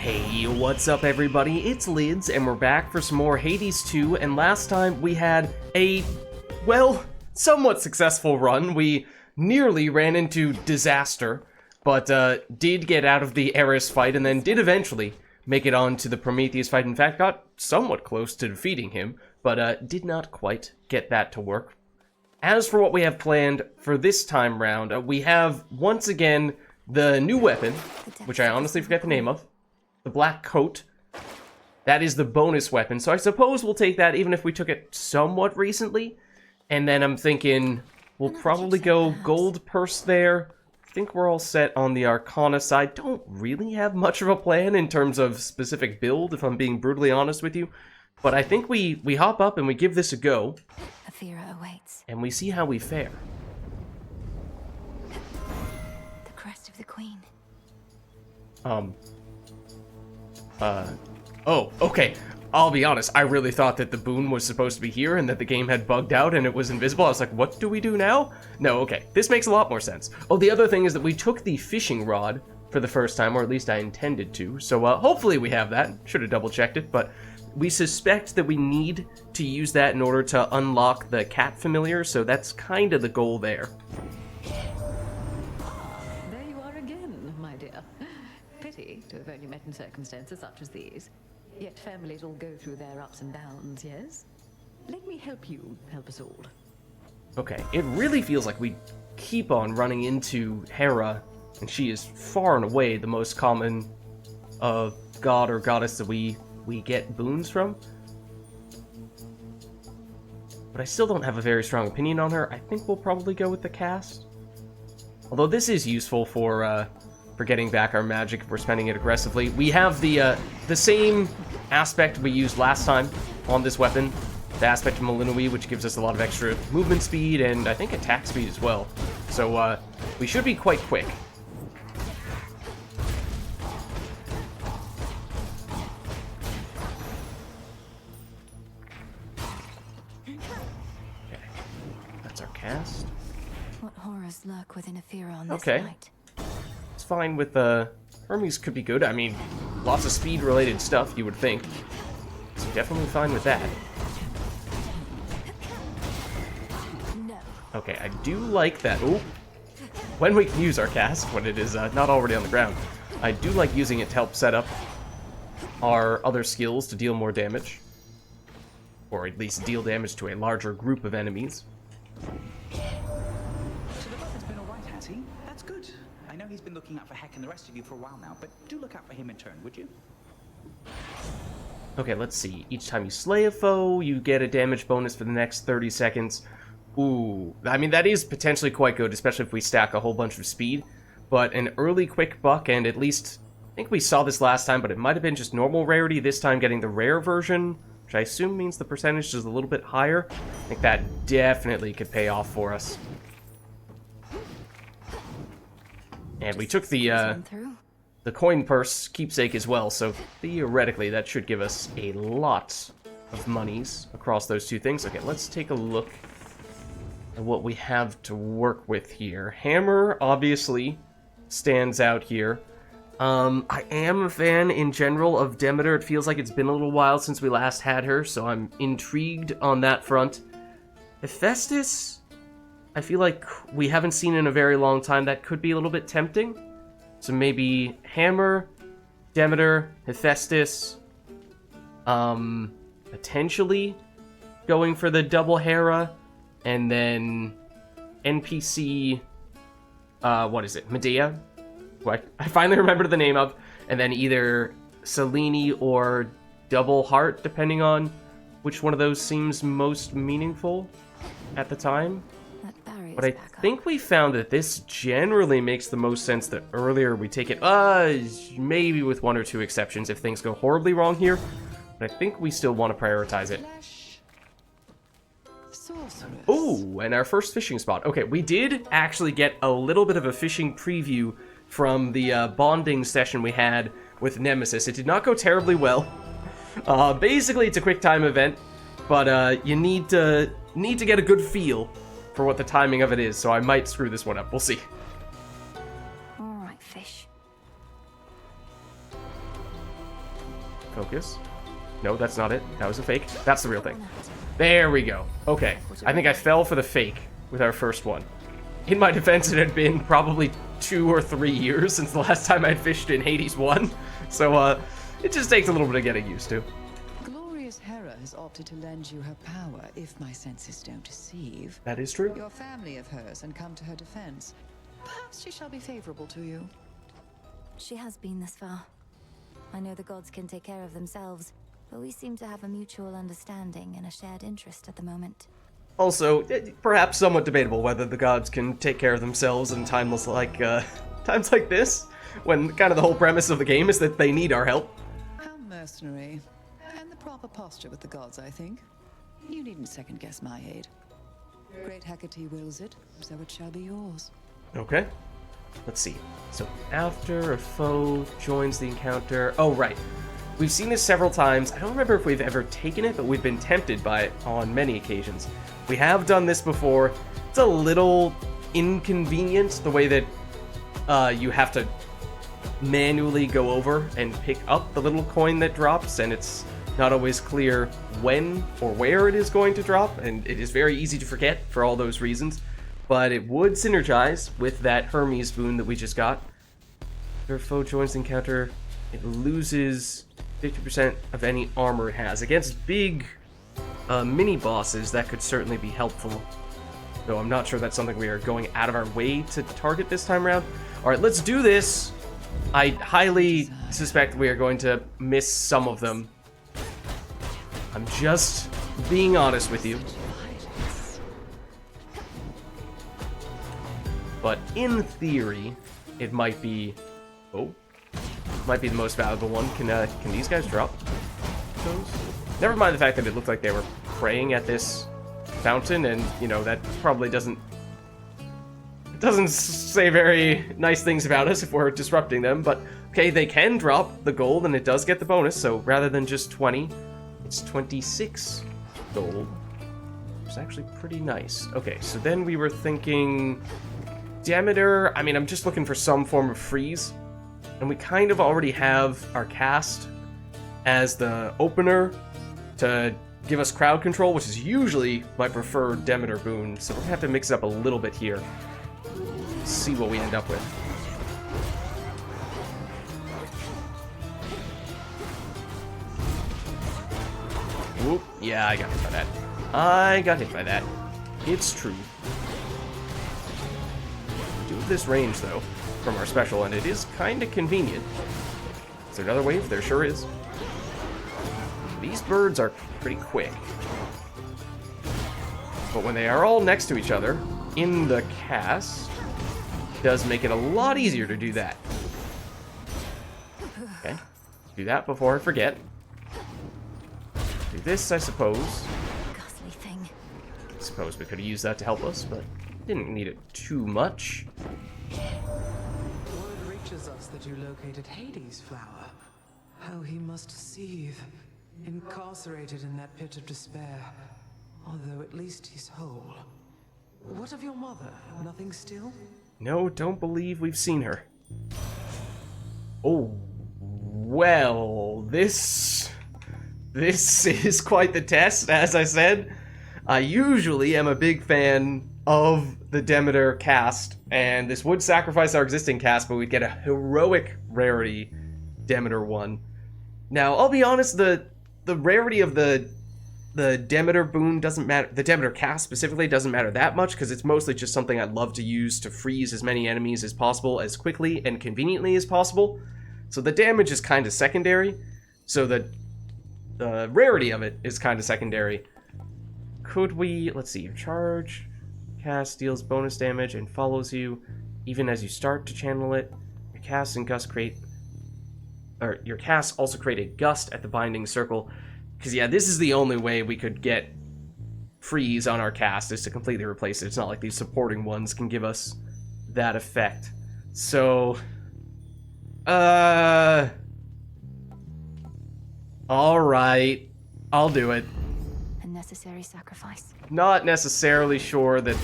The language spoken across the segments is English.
Hey, what's up everybody? It's Lids, and we're back for some more Hades 2, and last time we had a, well, somewhat successful run. We nearly ran into disaster, but did get out of the Eris fight, and then did eventually make it on to the Prometheus fight. In fact, got somewhat close to defeating him, but did not quite get that to work. As for what we have planned for this time round, we have, once again, the new weapon, which I honestly forget the name of. The black coat. That is the bonus weapon, so I suppose we'll take that even if we took it somewhat recently. And then I'm thinking we'll probably go gold purse there. I think we're all set on the Arcana side. Don't really have much of a plan in terms of specific build, if I'm being brutally honest with you. But I think we hop up and we give this a go. Athera awaits. And we see how we fare. The crest of the queen. Oh, okay. I'll be honest, I really thought that the boon was supposed to be here and that the game had bugged out and it was invisible. I was like, what do we do now? No, okay. This makes a lot more sense. Oh, the other thing is that we took the fishing rod for the first time, or at least I intended to. So hopefully we have that. Should have double-checked it, but we suspect that we need to use that in order to unlock the cat familiar, so that's kind of the goal there. There you are again, my dear. Pity to have only met in circumstances such as these. Yet families all go through their ups and downs, yes? Let me help you, help us all. Okay, it really feels like we keep on running into Hera, and she is far and away the most common god or goddess that we get boons from. But I still don't have a very strong opinion on her. I think we'll probably go with the cast. Although this is useful for getting back our magic if we're spending it aggressively. We have the same aspect we used last time on this weapon, the aspect of Malinui, which gives us a lot of extra movement speed and I think attack speed as well. So we should be quite quick. Okay, that's our cast. What horrors lurk within Athera on this night? It's fine with Hermes could be good. I mean, lots of speed related stuff you would think. So definitely fine with that. No. Okay, I do like that. Ooh. When we can use our cast, when it is not already on the ground. I do like using it to help set up our other skills to deal more damage. Or at least deal damage to a larger group of enemies. I know he's been looking out for Heck and the rest of you for a while now, but do look out for him in turn, would you? Okay, let's see. Each time you slay a foe, you get a damage bonus for the next 30 seconds. Ooh, I mean, that is potentially quite good, especially if we stack a whole bunch of speed. But an early quick buck, and at least, I think we saw this last time, but it might have been just normal rarity, this time getting the rare version, which I assume means the percentage is a little bit higher. I think that definitely could pay off for us. And we took the coin purse keepsake as well, so theoretically that should give us a lot of monies across those two things. Okay, let's take a look at what we have to work with here. Hammer obviously stands out here. I am a fan in general of Demeter. It feels like it's been a little while since we last had her, so I'm intrigued on that front. Hephaestus, I feel like we haven't seen in a very long time. That could be a little bit tempting. So maybe Hammer, Demeter, Hephaestus, potentially going for the double Hera, and then NPC, what is it, Medea, who I finally remembered the name of, and then either Selene or Double Heart, depending on which one of those seems most meaningful at the time. But I think we found that this generally makes the most sense the earlier we take it. Maybe with one or two exceptions if things go horribly wrong here. But I think we still want to prioritize it. Ooh, and our first fishing spot. Okay, we did actually get a little bit of a fishing preview from the bonding session we had with Nemesis. It did not go terribly well. Basically, it's a quick time event, but you need to get a good feel for what the timing of it is, so I might screw this one up. We'll see. All right, fish. Focus. No, that's not it. That was a fake. That's the real thing. There we go. Okay. I think I fell for the fake with our first one. In my defense, it had been probably 2 or 3 years since the last time I'd fished in Hades 1. So, it just takes a little bit of getting used to. Glorious Hera has opted to lend you her power, if my senses don't deceive. That is true. Your family of hers and come to her defense. Perhaps she shall be favorable to you. She has been this far. I know the gods can take care of themselves, but we seem to have a mutual understanding and a shared interest at the moment. Also, perhaps somewhat debatable whether the gods can take care of themselves in times like this, when kind of the whole premise of the game is that they need our help. How mercenary. And the proper posture with the gods, I think. You needn't second-guess my aid. Great Hecate wills it, so it shall be yours. Okay. Let's see. So, after a foe joins the encounter... Oh, right. We've seen this several times. I don't remember if we've ever taken it, but we've been tempted by it on many occasions. We have done this before. It's a little inconvenient, the way that you have to manually go over and pick up the little coin that drops, and it's not always clear when or where it is going to drop, and it is very easy to forget for all those reasons. But it would synergize with that Hermes boon that we just got. If your foe joins the encounter, it loses 50% of any armor it has. Against big mini-bosses, that could certainly be helpful. Though I'm not sure that's something we are going out of our way to target this time around. Alright, let's do this. I highly suspect we are going to miss some of them. I'm just being honest with you. But in theory, it might be... Oh. Might be the most valuable one. Can these guys drop those? Never mind the fact that it looked like they were praying at this fountain, and, you know, that probably doesn't say very nice things about us if we're disrupting them, but, okay, they can drop the gold, and it does get the bonus, so rather than just 20, it's 26 gold. It's actually pretty nice. Okay, so then we were thinking... Demeter, I mean, I'm just looking for some form of freeze. And we kind of already have our cast as the opener to give us crowd control, which is usually my preferred Demeter boon. So we're going to have to mix it up a little bit here. See what we end up with. Whoop. Yeah, I got hit by that. I got hit by that. It's true. We do have this range, though, from our special, and it is kind of convenient. Is there another wave? There sure is. These birds are pretty quick. But when they are all next to each other, in the cast, it does make it a lot easier to do that. Okay. Do that before I forget. Do this, I suppose. Ghastly thing. I suppose we could have used that to help us, but didn't need it too much. Word reaches us that you located Hades' flower. How he must seethe, incarcerated in that pit of despair. Although at least he's whole. What of your mother? Nothing still? No, don't believe we've seen her. Oh, well, this is quite the test, as I said. I usually am a big fan of the Demeter cast, and this would sacrifice our existing cast, but we'd get a heroic rarity Demeter one. Now, I'll be honest, the rarity of the Demeter boon doesn't matter. The Demeter cast specifically doesn't matter that much, because it's mostly just something I'd love to use to freeze as many enemies as possible, as quickly and conveniently as possible. So the damage is kind of secondary, so the rarity of it is kind of secondary. Could we, let's see, charge, cast deals bonus damage and follows you even as you start to channel it. Your cast and gust create, or your casts also create a gust at the binding circle. Because yeah, this is the only way we could get freeze on our cast, is to completely replace it. It's not like these supporting ones can give us that effect. So, alright, I'll do it. A necessary sacrifice. Not necessarily sure that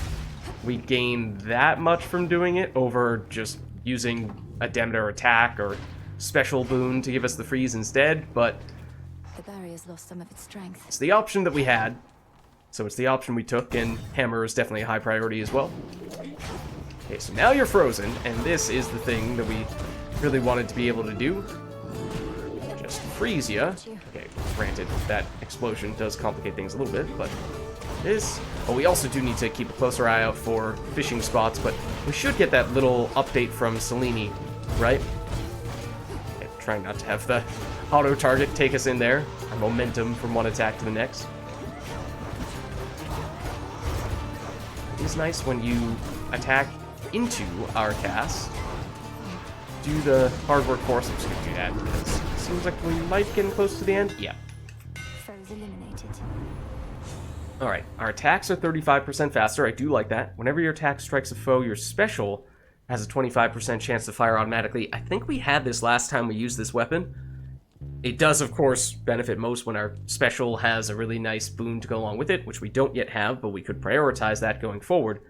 we gain that much from doing it over just using a Demeter attack or special boon to give us the freeze instead, but The barrier's lost some of its strength. It's the option that we had, so it's the option we took, and hammer is definitely a high priority as well. Okay, so now you're frozen, and this is the thing that we really wanted to be able to do. Just freeze you. Okay, granted, that explosion does complicate things a little bit, but this... Oh, we also do need to keep a closer eye out for fishing spots, but we should get that little update from Selene, right? Okay, trying not to have the auto-target take us in there. Our momentum from one attack to the next. It is nice when you attack into our cast. Do the hard work for us. I'm just going to do that because it seems like we might be getting close to the end. Yeah. Foes eliminated. Alright, our attacks are 35% faster. I do like that. Whenever your attack strikes a foe, your special has a 25% chance to fire automatically. I think we had this last time we used this weapon. It does, of course, benefit most when our special has a really nice boon to go along with it, which we don't yet have, but we could prioritize that going forward.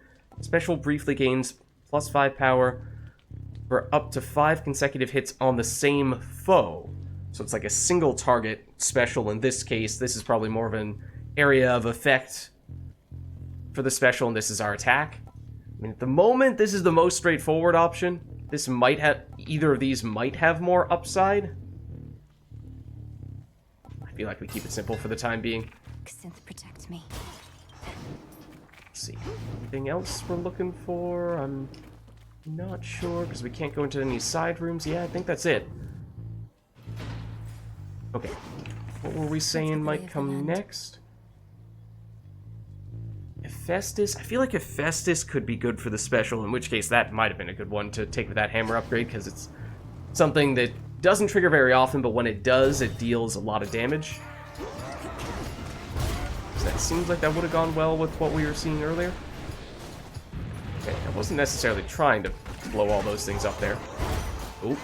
Special briefly gains +5 power for up to 5 consecutive hits on the same foe. So it's like a single target special. In this case, this is probably more of an area of effect for the special, and this is our attack. I mean, at the moment, this is the most straightforward option. This might have... Either of these might have more upside. I feel like we keep it simple for the time being. Synth protect me. Let's see. Anything else we're looking for? I'm not sure, because we can't go into any side rooms. Yeah, I think that's it. Okay. What were we saying might come next? Hephaestus? I feel like Hephaestus could be good for the special, in which case that might have been a good one to take with that hammer upgrade, because it's something that doesn't trigger very often, but when it does, it deals a lot of damage. So that seems like that would have gone well with what we were seeing earlier. Okay, I wasn't necessarily trying to blow all those things up there. Oop.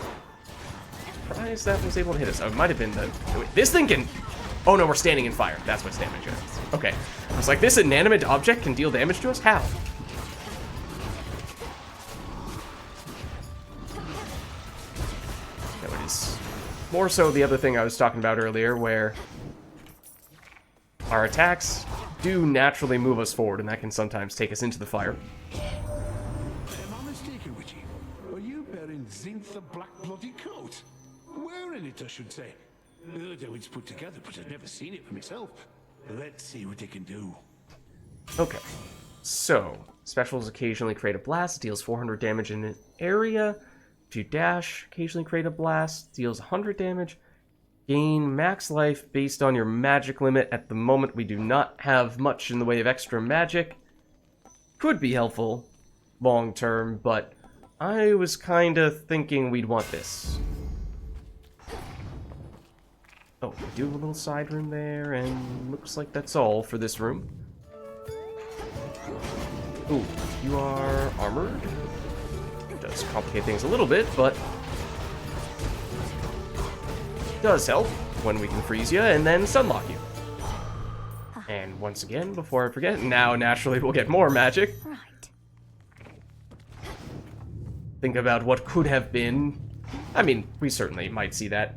Surprised that was able to hit us. Oh, it might have been the... Wait, this thing can... Oh no, we're standing in fire. That's what's damaging us. Okay. I was like, this inanimate object can deal damage to us? How? No, it is more so the other thing I was talking about earlier, where our attacks do naturally move us forward, and that can sometimes take us into the fire. Am I mistaken, Witchy? Are you bearing zinc the black bloody coat? Wearing it, I should say. Heard how it's put together, but I've never seen it for myself. Let's see what they can do. Okay, so specials occasionally create a blast, deals 400 damage in an area. If you dash, occasionally create a blast, deals 100 damage. Gain max life based on your magic limit. At the moment, we do not have much in the way of extra magic. Could be helpful long term, but I was kind of thinking we'd want this. Oh, we do have a little side room there, and looks like that's all for this room. Ooh, you are armored. It does complicate things a little bit, but it does help when we can freeze you and then sunlock you. And once again, before I forget, now naturally we'll get more magic. Right. Think about what could have been. I mean, we certainly might see that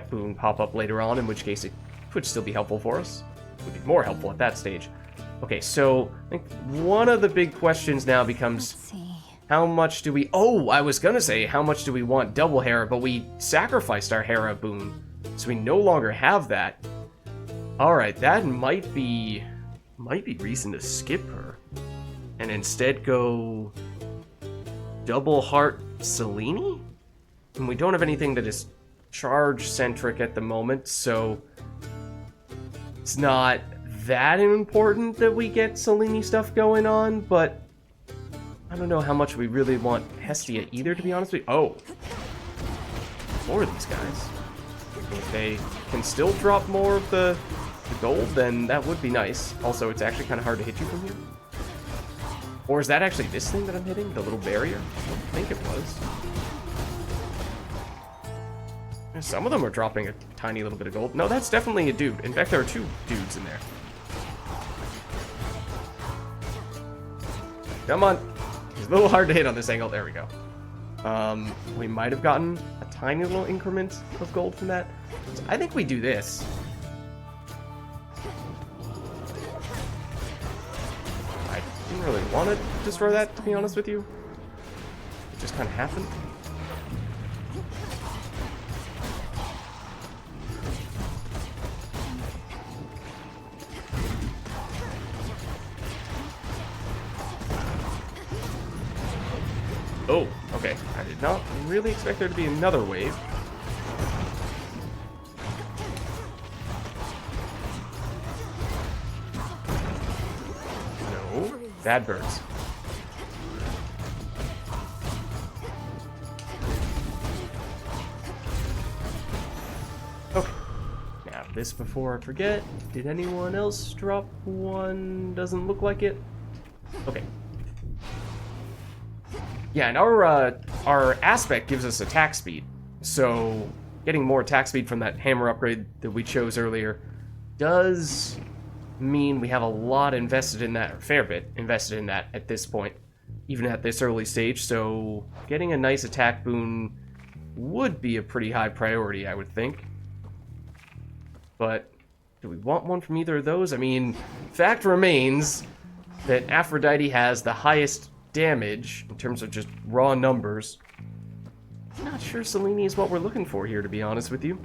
boon pop up later on, in which case it could still be helpful for us. It would be more helpful at that stage. Okay, so I think one of the big questions now becomes, how much do we... Oh, I was gonna say, how much do we want double Hera, but we sacrificed our Hera boon, so we no longer have that. Alright, that might be reason to skip her, and instead go double heart Selene? And we don't have anything that is charge-centric at the moment, so it's not that important that we get Selene stuff going on, but I don't know how much we really want Hestia either, to be honest with you. Oh, more of these guys. If they can still drop more of the gold, then that would be nice. Also, it's actually kind of hard to hit you from here. Or is that actually this thing that I'm hitting? The little barrier? I don't think it was. Some of them are dropping a tiny little bit of gold. No, that's definitely a dude. In fact, there are 2 dudes in there. Come on. It's a little hard to hit on this angle. There we go. We might have gotten a tiny little increment of gold from that. So I think we do this. Didn't really want to destroy that, to be honest with you. It just kind of happened. Oh, okay. I did not really expect there to be another wave. No. Bad birds. Okay. Now, this before I forget. Did anyone else drop one? Doesn't look like it. Okay. Yeah, and our aspect gives us attack speed, so getting more attack speed from that hammer upgrade that we chose earlier does mean we have a lot invested in that, or a fair bit invested in that at this point, even at this early stage, so getting a nice attack boon would be a pretty high priority, I would think. But do we want one from either of those? I mean, fact remains that Aphrodite has the highest damage in terms of just raw numbers. Not sure Selene is what we're looking for here, to be honest with you.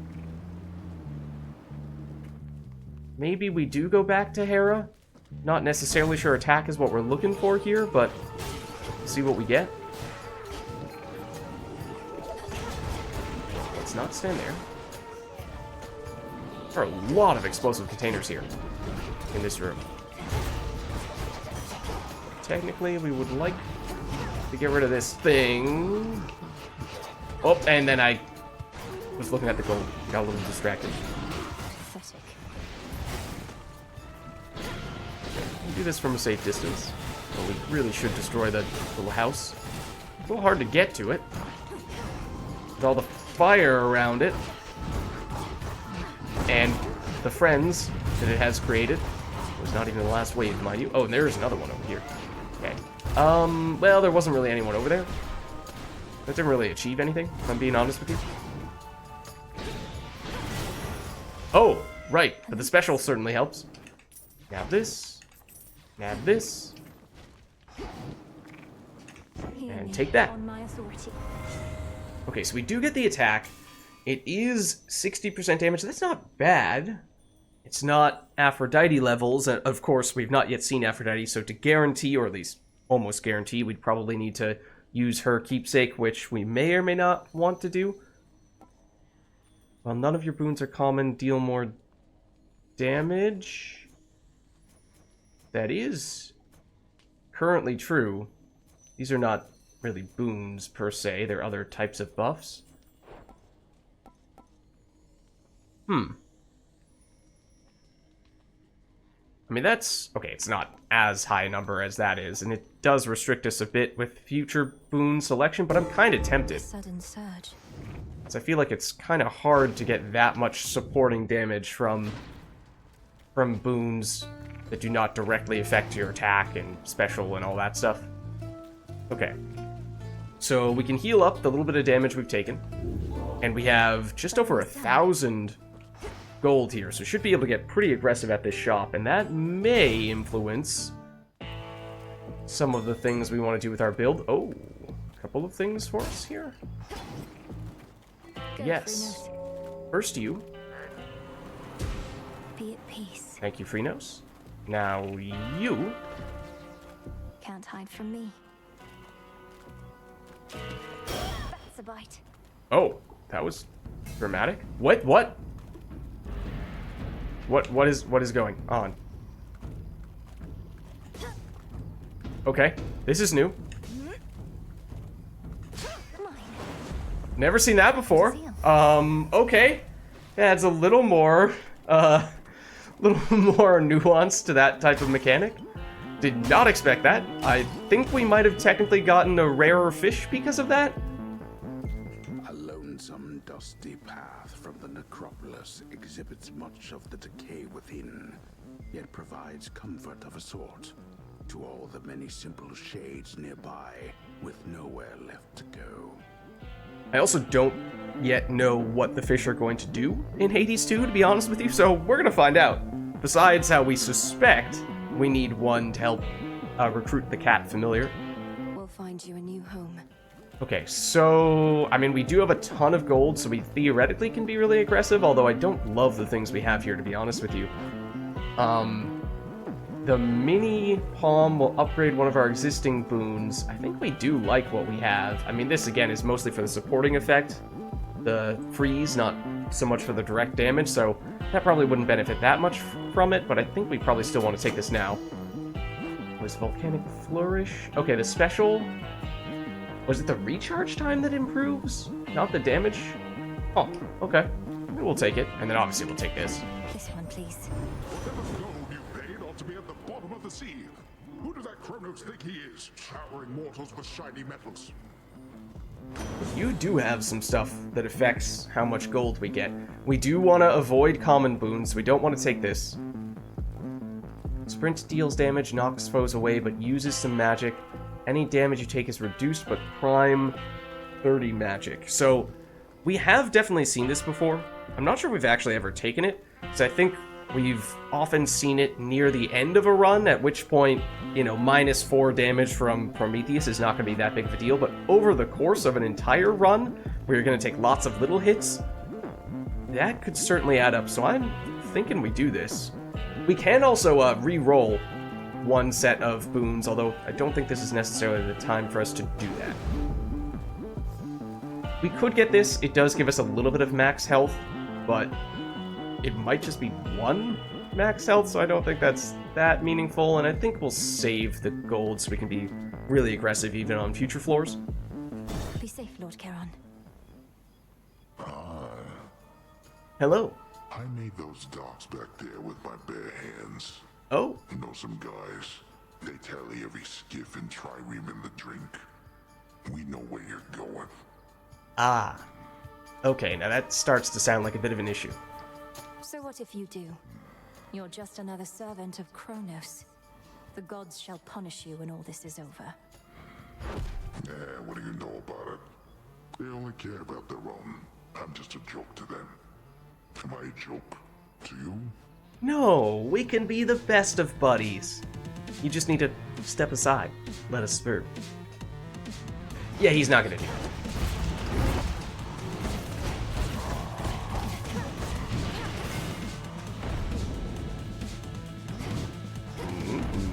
Maybe we do go back to Hera. Not necessarily sure attack is what we're looking for here, but see what we get. Let's not stand there. There are a lot of explosive containers here in this room. Technically, we would like to get rid of this thing. Oh, and then I was looking at the gold. Got a little distracted. Pathetic. We'll do this from a safe distance. Well, we really should destroy the little house. It's a little hard to get to it. With all the fire around it. And the friends that it has created. It was not even the last wave, mind you. Oh, and there's another one over here. Okay. Well, there wasn't really anyone over there. That didn't really achieve anything, if I'm being honest with you. Oh, right. But the special certainly helps. Nab this. Nab this. And take that. On my authority. Okay, so we do get the attack. It is 60% damage. That's not bad. It's not Aphrodite levels. Of course, we've not yet seen Aphrodite, so to guarantee, or at least almost guarantee, we'd probably need to use her keepsake, which we may or may not want to do. While none of your boons are common, deal more damage. That is currently true. These are not really boons per se, they're other types of buffs. I mean, that's... okay, it's not as high a number as that is, and it does restrict us a bit with future boon selection, but I'm kind of tempted. Sudden surge. Because I feel like it's kind of hard to get that much supporting damage from boons that do not directly affect your attack and special and all that stuff. Okay. So we can heal up the little bit of damage we've taken, and we have just over 1,000 gold here, so should be able to get pretty aggressive at this shop, and that may influence some of the things we want to do with our build. Oh, a couple of things for us here. Yes. First you. Be at peace. Thank you, Freenos. Now you. Can't hide from me. That's a bite. Oh, that was dramatic. What? What is going on? Okay, this is new. Never seen that before. Okay. Adds a little more nuance to that type of mechanic. Did not expect that. I think we might have technically gotten a rarer fish because of that. A lonesome, dusty path from the necropolis exhibits much of the decay within, yet provides comfort of a sort to all the many simple shades nearby, with nowhere left to go. I also don't yet know what the fish are going to do in Hades 2, to be honest with you, so we're gonna find out. Besides how we suspect we need one to help recruit the cat familiar. We'll find you a new home. Okay, so, I mean, we do have a ton of gold, so we theoretically can be really aggressive, although I don't love the things we have here, to be honest with you. The mini palm will upgrade one of our existing boons. I think we do like what we have. I mean, this, again, is mostly for the supporting effect. The freeze, not so much for the direct damage, so that probably wouldn't benefit that much from it, but I think we probably still want to take this now. Was Volcanic Flourish? Okay, the special... Was it the recharge time that improves? Not the damage? Oh, okay. We'll take it, and then obviously we'll take this. This one, please. Whatever gold you paid ought to be at the bottom of the sea. Who does that Kronos think he is? Showering mortals with shiny metals. You do have some stuff that affects how much gold we get. We do want to avoid common boons. We don't want to take this. Sprint deals damage, knocks foes away, but uses some magic. Any damage you take is reduced, but prime 30 magic. So, we have definitely seen this before. I'm not sure we've actually ever taken it, because I think we've often seen it near the end of a run, at which point, you know, -4 damage from Prometheus is not going to be that big of a deal, but over the course of an entire run, where you're going to take lots of little hits, that could certainly add up, so I'm thinking we do this. We can also re-roll one set of boons, although I don't think this is necessarily the time for us to do that. We could get this. It does give us a little bit of max health, but it might just be 1 max health, so I don't think that's that meaningful, and I think we'll save the gold so we can be really aggressive even on future floors. Be safe, Lord Charon. Hello. I made those docks back there with my bare hands. Oh. You know some guys, they tally every skiff and trireme in the drink. We know where you're going. Ah. Okay, now that starts to sound like a bit of an issue. So what if you do? You're just another servant of Kronos. The gods shall punish you when all this is over. Yeah, what do you know about it? They only care about their own. I'm just a joke to them. Am I a joke to you? No, we can be the best of buddies. You just need to step aside. Let us through. Yeah, he's not gonna do it.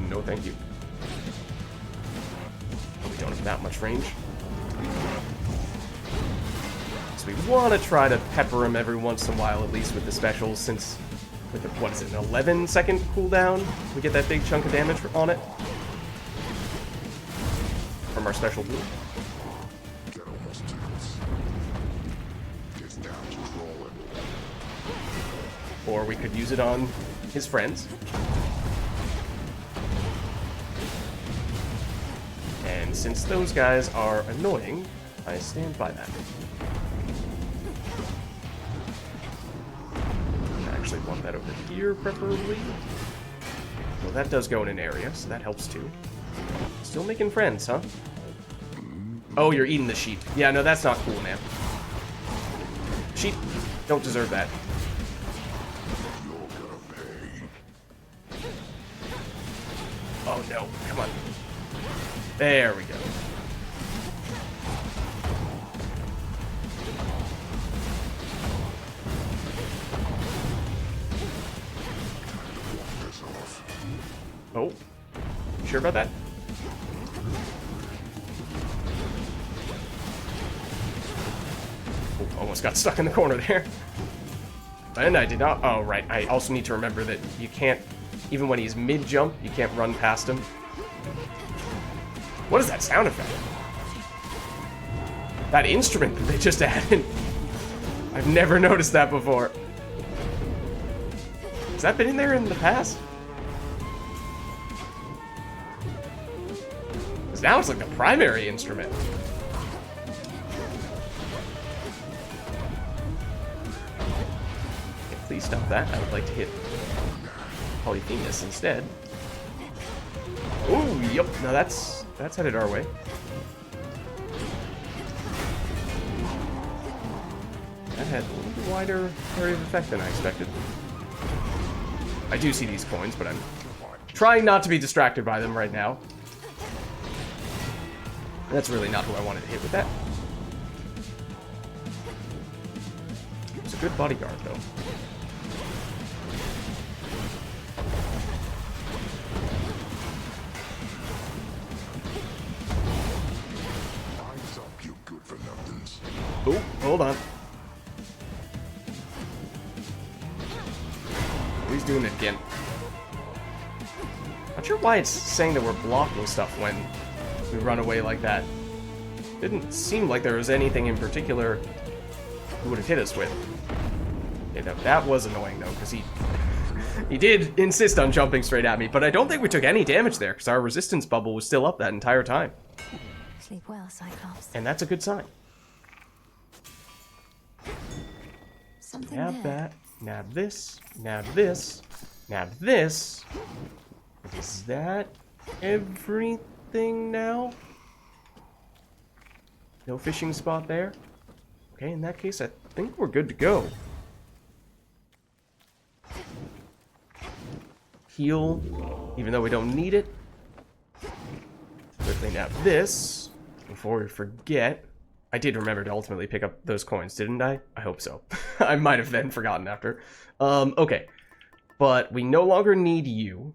No, thank you. We don't have that much range. So we want to try to pepper him every once in a while, at least with the specials, since with the, what is it, an 11-second cooldown? We get that big chunk of damage on it from our special boon. That almost tickles. Gets down to crawling. Or we could use it on his friends. And since those guys are annoying, I stand by that. I actually want that over here, preferably. Well, that does go in an area, so that helps too. Still making friends, huh? Oh, you're eating the sheep. Yeah, no, that's not cool, man. Sheep don't deserve that. You're gonna pay. Oh no, come on. There we go. Oh, you sure about that? Oh, almost got stuck in the corner there. And I did not. Oh, right. I also need to remember that you can't, even when he's mid-jump, you can't run past him. What is that sound effect? That instrument that they just added. I've never noticed that before. Has that been in there in the past? Because now it's like the primary instrument. Okay, please stop that. I would like to hit Polyphemus instead. Ooh, yep. Now that's headed our way. That had a little wider area of effect than I expected. I do see these coins, but I'm trying not to be distracted by them right now. That's really not who I wanted to hit with that. He's a good bodyguard, though. Eyes up, you good for nothings. Oh, hold on. He's doing it again. Not sure why it's saying that we're blocking stuff when we run away like that. Didn't seem like there was anything in particular he would have hit us with. Yeah, that was annoying though, because he did insist on jumping straight at me, but I don't think we took any damage there, because our resistance bubble was still up that entire time. Sleep well, Cyclops. And that's a good sign. Something Nab there. that, nab this, nab this, nab this. Is that everything now? No fishing spot there? Okay, in that case, I think we're good to go. Heal, even though we don't need it. Quickly nab this, before we forget. I did remember to ultimately pick up those coins, didn't I? I hope so. I might have then forgotten after. Okay. But we no longer need you.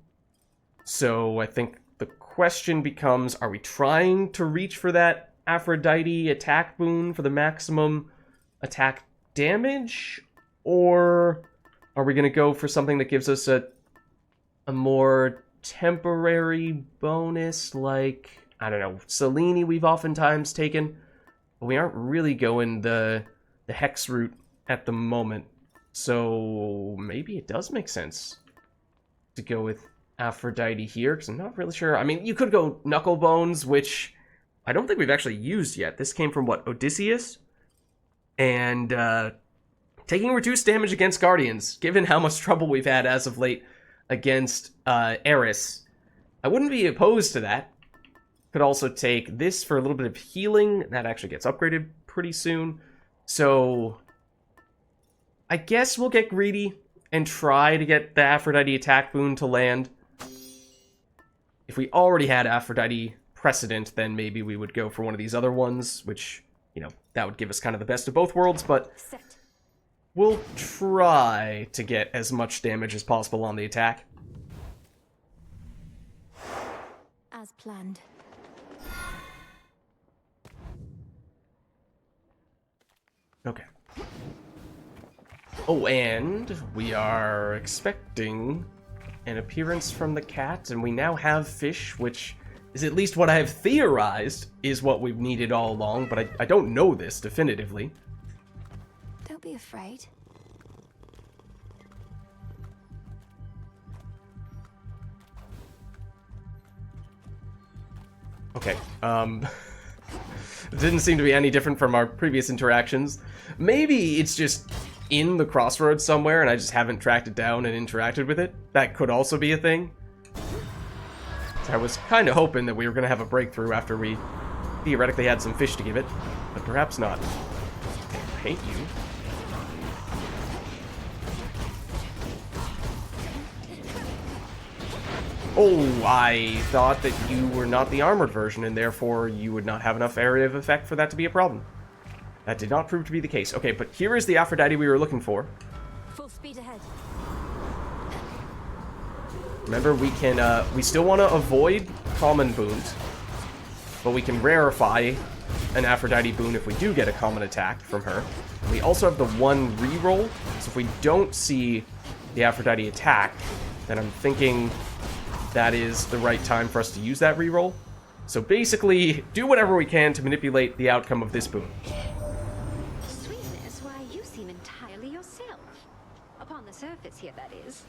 So I think the question becomes, are we trying to reach for that Aphrodite attack boon for the maximum attack damage? Or are we going to go for something that gives us a more temporary bonus, like, I don't know, Selene we've oftentimes taken? But we aren't really going the Hex route at the moment. So maybe it does make sense to go with Aphrodite here, because I'm not really sure. I mean, you could go Knuckle Bones, which I don't think we've actually used yet. This came from, what, Odysseus? And taking reduced damage against Guardians, given how much trouble we've had as of late against Eris. I wouldn't be opposed to that. Could also take this for a little bit of healing. That actually gets upgraded pretty soon. So I guess we'll get greedy and try to get the Aphrodite attack boon to land. If we already had Aphrodite precedent, then maybe we would go for one of these other ones, which, you know, that would give us kind of the best of both worlds, but we'll try to get as much damage as possible on the attack. As planned. Okay. Oh, and we are expecting an appearance from the cat, and we now have fish, which is at least what I have theorized is what we've needed all along, but I don't know this definitively. Don't be afraid. Okay, it didn't seem to be any different from our previous interactions. Maybe it's just in the crossroads somewhere and I just haven't tracked it down and interacted with it. That could also be a thing. So I was kind of hoping that we were going to have a breakthrough after we theoretically had some fish to give it, but perhaps not. I hate you. Oh, I thought that you were not the armored version, and therefore you would not have enough area of effect for that to be a problem. That did not prove to be the case. Okay, but here is the Aphrodite we were looking for. Full speed ahead. Remember, we can, we still want to avoid common boons, but we can rarefy an Aphrodite boon if we do get a common attack from her. We also have the one reroll, so if we don't see the Aphrodite attack, then I'm thinking that is the right time for us to use that reroll. So basically, do whatever we can to manipulate the outcome of this boon. Sweetness, why, you seem entirely yourself. Upon the surface here, that is.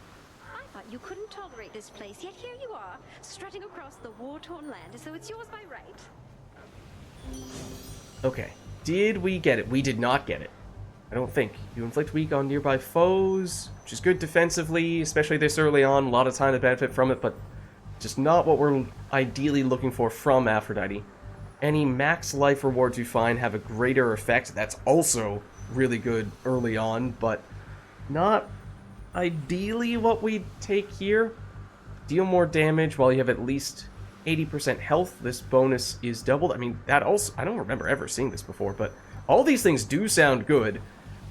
I thought you couldn't tolerate this place, yet here you are, strutting across the war-torn land as though it's yours by right. Okay, did we get it? We did not get it. I don't think. You inflict weak on nearby foes, which is good defensively, especially this early on. A lot of time to benefit from it, but just not what we're ideally looking for from Aphrodite. Any max life rewards you find have a greater effect. That's also really good early on, but not ideally what we take here. Deal more damage while you have at least 80% health. This bonus is doubled. I mean, that also, I don't remember ever seeing this before, but all these things do sound good.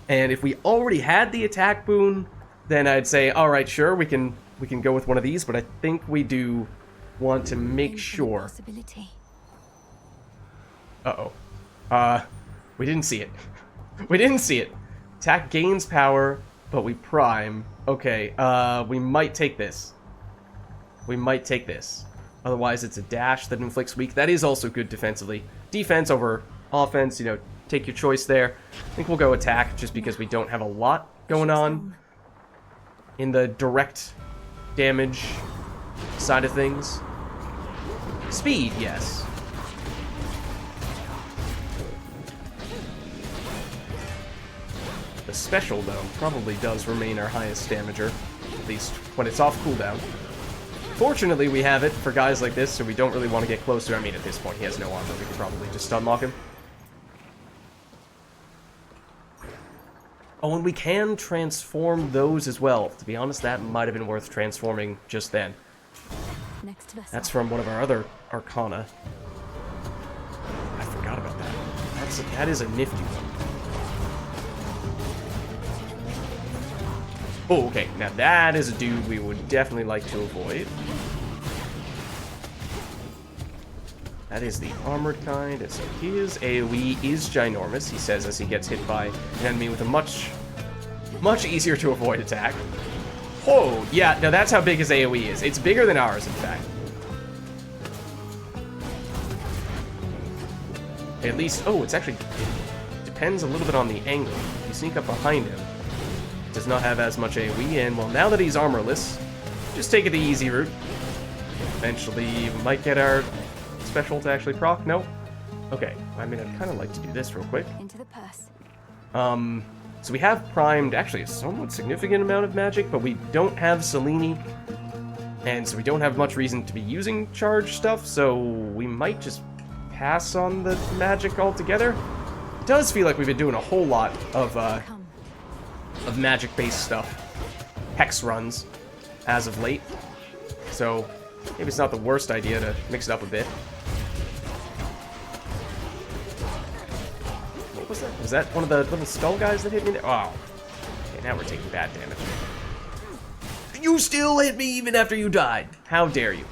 And if we already had the attack boon, then I'd say, all right, sure, we can go with one of these, but I think we do want to make sure. Uh-oh. We didn't see it. We didn't see it. Attack gains power, but we prime. Okay, we might take this. We might take this. Otherwise, it's a dash that inflicts weak. That is also good defensively. Defense over offense, you know, take your choice there. I think we'll go attack just because we don't have a lot going on in the direct damage side of things. Speed, yes. The special, though, probably does remain our highest damager, at least when it's off cooldown. Fortunately, we have it for guys like this, so we don't really want to get closer. I mean, at this point, he has no armor. We could probably just stun lock him. Oh, and we can transform those as well. To be honest, that might have been worth transforming just then. That's from one of our other Arcana. I forgot about that. That is a nifty one. Oh, okay. Now that is a dude we would definitely like to avoid. That is the armored kind, so his AoE is ginormous, he says as he gets hit by an enemy with a much easier to avoid attack. Oh, yeah, now that's how big his AoE is. It's bigger than ours, in fact. At least, oh, it depends a little bit on the angle. If you sneak up behind him, it does not have as much AoE, and well, now that he's armorless, just take it the easy route. Eventually, we might get our special to actually proc? No? Okay. I mean, I'd kind of like to do this real quick. Into the purse. So we have primed actually a somewhat significant amount of magic, but we don't have Selene, and so we don't have much reason to be using charge stuff, so we might just pass on the magic altogether. It does feel like we've been doing a whole lot of magic-based stuff, hex runs, as of late, so maybe it's not the worst idea to mix it up a bit. What was that? Was that one of the little skull guys that hit me there? Oh. Okay, now we're taking bad damage. You still hit me even after you died. How dare you?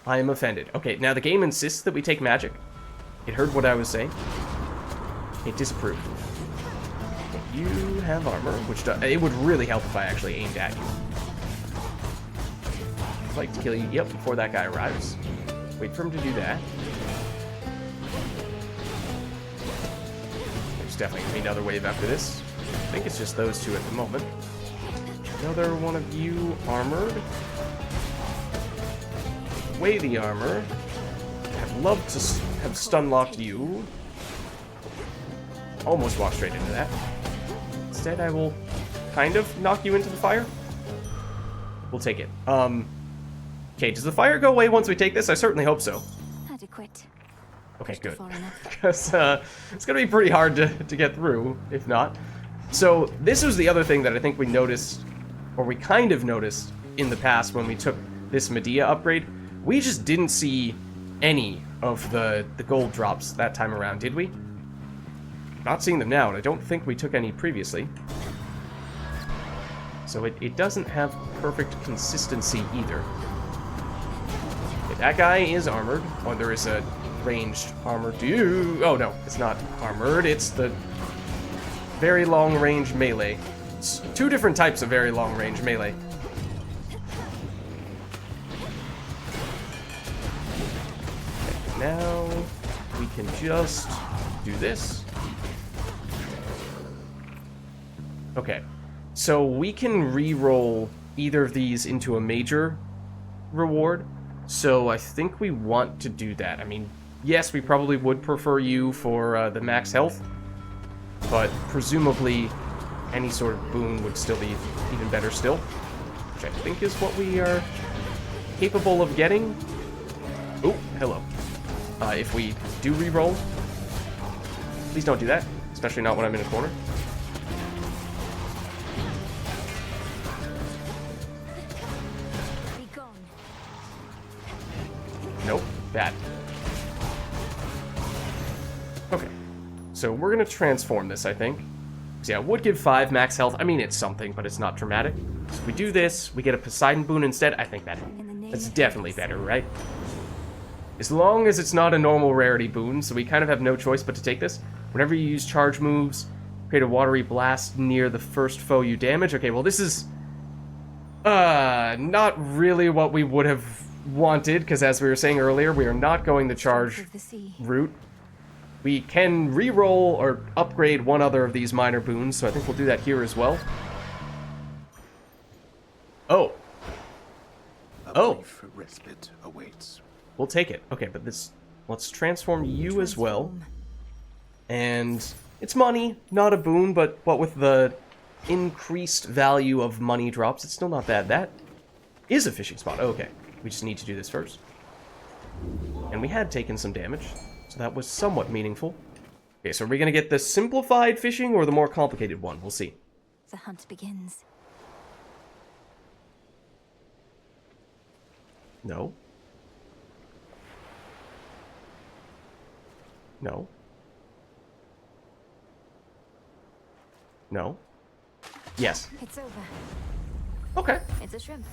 I am offended. Okay, now the game insists that we take magic. It heard what I was saying. It disapproved. Okay, you have armor, which it would really help if I actually aimed at you. I'd like to kill you, yep, before that guy arrives. Wait for him to do that. There's definitely going to be another wave after this. I think it's just those two at the moment. Another one of you armored. Away the armor. I'd love to have stun-locked you. Almost walked straight into that. Instead, I will kind of knock you into the fire. We'll take it. Okay, does the fire go away once we take this? I certainly hope so. Adequate. Okay, good. Because it's going to be pretty hard to get through, if not. So, this was the other thing that I think we noticed, or we kind of noticed in the past when we took this Medea upgrade. We just didn't see any of the gold drops that time around, did we? Not seeing them now, and I don't think we took any previously. So it doesn't have perfect consistency either. Okay, that guy is armored. Oh, there is a ranged armor dude. Oh no, it's not armored, it's the very long range melee. It's two different types of very long range melee. Okay, now we can just do this. Okay, so we can re-roll either of these into a major reward, so I think we want to do that. I mean, yes, we probably would prefer you for the max health, but presumably any sort of boon would still be even better still, which I think is what we are capable of getting. Oh, hello. If we do re-roll, please don't do that, especially not when I'm in a corner. Bad. Okay. So we're gonna transform this, I think. So yeah, it would give 5 max health. I mean, it's something, but it's not dramatic. So if we do this, we get a Poseidon boon instead. I think that's definitely better, right? As long as it's not a normal rarity boon, so we kind of have no choice but to take this. Whenever you use charge moves, create a watery blast near the first foe you damage. Okay, well this is not really what we would have wanted, because as we were saying earlier, we are not going the charge route. We can re-roll or upgrade one other of these minor boons, so I think we'll do that here as well. Oh. Oh. For respite awaits. We'll take it. Okay, but let's transform you as well. And it's money, not a boon, but what with the increased value of money drops, it's still not bad. That is a fishing spot. Oh, okay. We just need to do this first. And we had taken some damage, so that was somewhat meaningful. Okay, so are we going to get the simplified fishing or the more complicated one? We'll see. The hunt begins. No. No. No. Yes. It's over. Okay. It's a shrimp.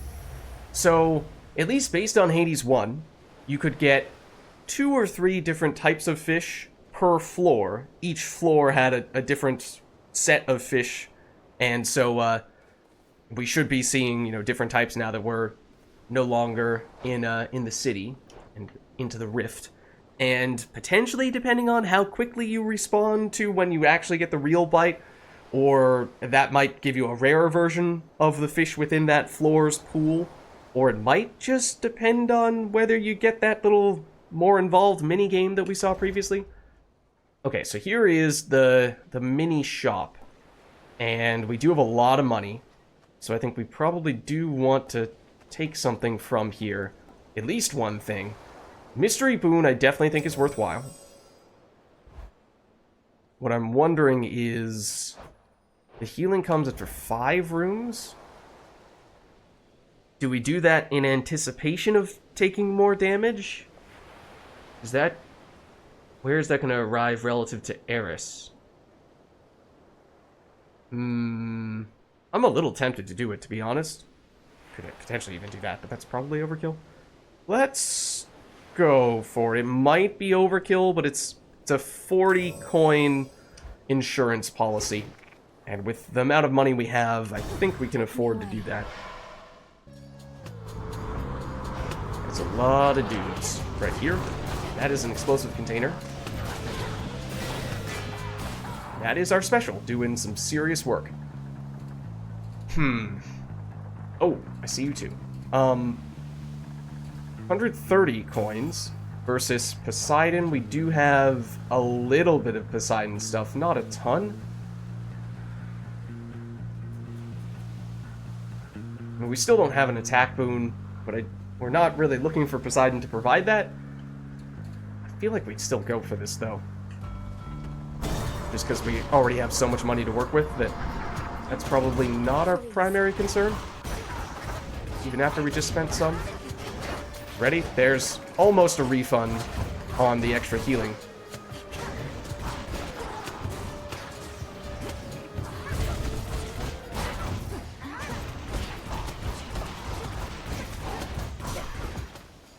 So, at least based on Hades 1, you could get 2 or 3 different types of fish per floor. Each floor had a different set of fish, and so we should be seeing, you know, different types now that we're no longer in the city and into the rift. And potentially, depending on how quickly you respawn to when you actually get the real bite, or that might give you a rarer version of the fish within that floor's pool, or it might just depend on whether you get that little more involved mini game that we saw previously. Okay, so here is the mini shop, and we do have a lot of money, so I think we probably do want to take something from here, at least one thing. Mystery boon I definitely think is worthwhile. What I'm wondering is, the healing comes after 5 rooms? Do we do that in anticipation of taking more damage? Is that... Where is that going to arrive relative to Eris? I'm a little tempted to do it, to be honest. Could potentially even do that, but that's probably overkill. Let's go for it. It might be overkill, but it's a 40 coin insurance policy. And with the amount of money we have, I think we can afford to do that. It's a lot of dudes right here. That is an explosive container. That is our special, doing some serious work. Oh, I see you two. 130 coins versus Poseidon. We do have a little bit of Poseidon stuff, not a ton. I mean, we still don't have an attack boon, but we're not really looking for Poseidon to provide that. I feel like we'd still go for this, though. Just because we already have so much money to work with that that's probably not our primary concern. Even after we just spent some. Ready? There's almost a refund on the extra healing.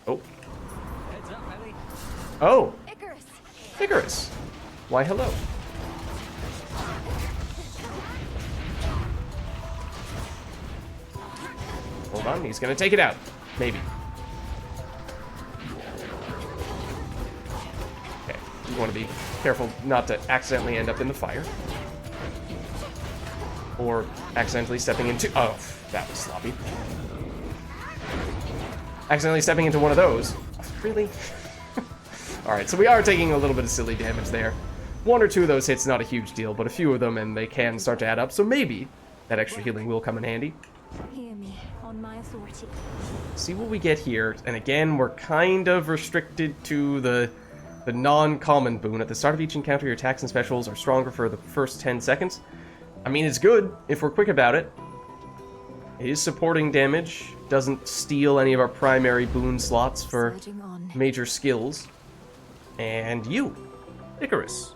Oh. Heads up, Ellie. Oh! Icarus! Icarus! Why, hello. Hold on, he's gonna take it out. Maybe. Okay, you want to be careful not to accidentally end up in the fire. Or accidentally stepping into... Oh, that was sloppy. Accidentally stepping into one of those. Really? Alright, so we are taking a little bit of silly damage there. 1 or 2 of those hits, not a huge deal, but a few of them, and they can start to add up, so maybe that extra healing will come in handy. Hear me, on my authority. See what we get here, and again, we're kind of restricted to the non-common boon. At the start of each encounter, your attacks and specials are stronger for the first 10 seconds. I mean, it's good if we're quick about it. It is supporting damage. doesn't steal any of our primary boon slots for Surging on. major skills. And you, Icarus.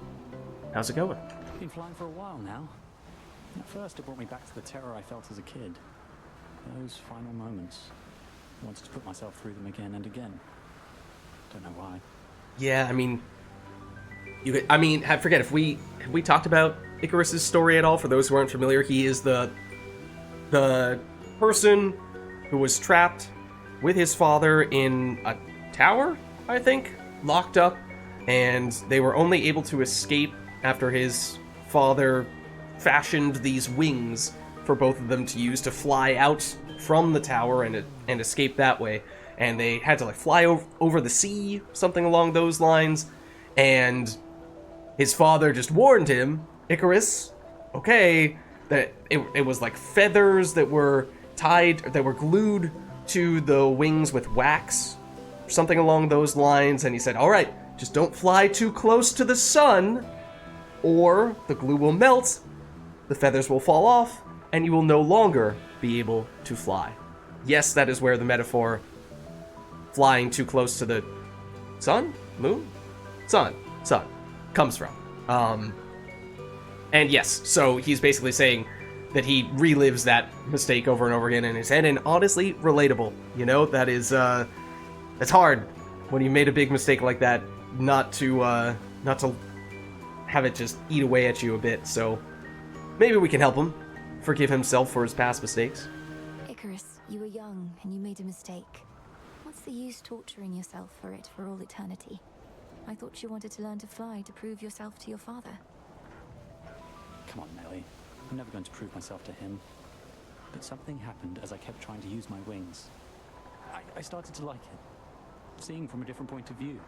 How's it going? Been flying for a while now. At first, it brought me back to the terror I felt as a kid. Those final moments. I wanted to put myself through them again and again. Don't know why. Yeah, I mean, I forget have we talked about Icarus's story at all? For those who aren't familiar, he is the person who was trapped with his father in a tower, I think, locked up, and they were only able to escape after his father fashioned these wings for both of them to use to fly out from the tower and escape that way. And they had to like fly over the sea, something along those lines. And his father just warned him, Icarus, okay, that it was like feathers that were glued to the wings with wax, something along those lines. And he said, all right, just don't fly too close to the sun, or the glue will melt, the feathers will fall off, and you will no longer be able to fly. Yes, that is where the metaphor flying too close to the sun, moon, sun comes from. And yes, so he's basically saying that he relives that mistake over and over again in his head, and honestly, relatable. You know, that is, it's hard when you made a big mistake like that not to have it just eat away at you a bit. So maybe we can help him forgive himself for his past mistakes. Icarus, you were young and you made a mistake. What's the use torturing yourself for it for all eternity? I thought you wanted to learn to fly to prove yourself to your father. Come on, Nellie. I'm never going to prove myself to him. But something happened as I kept trying to use my wings. I started to like it, seeing from a different point of view.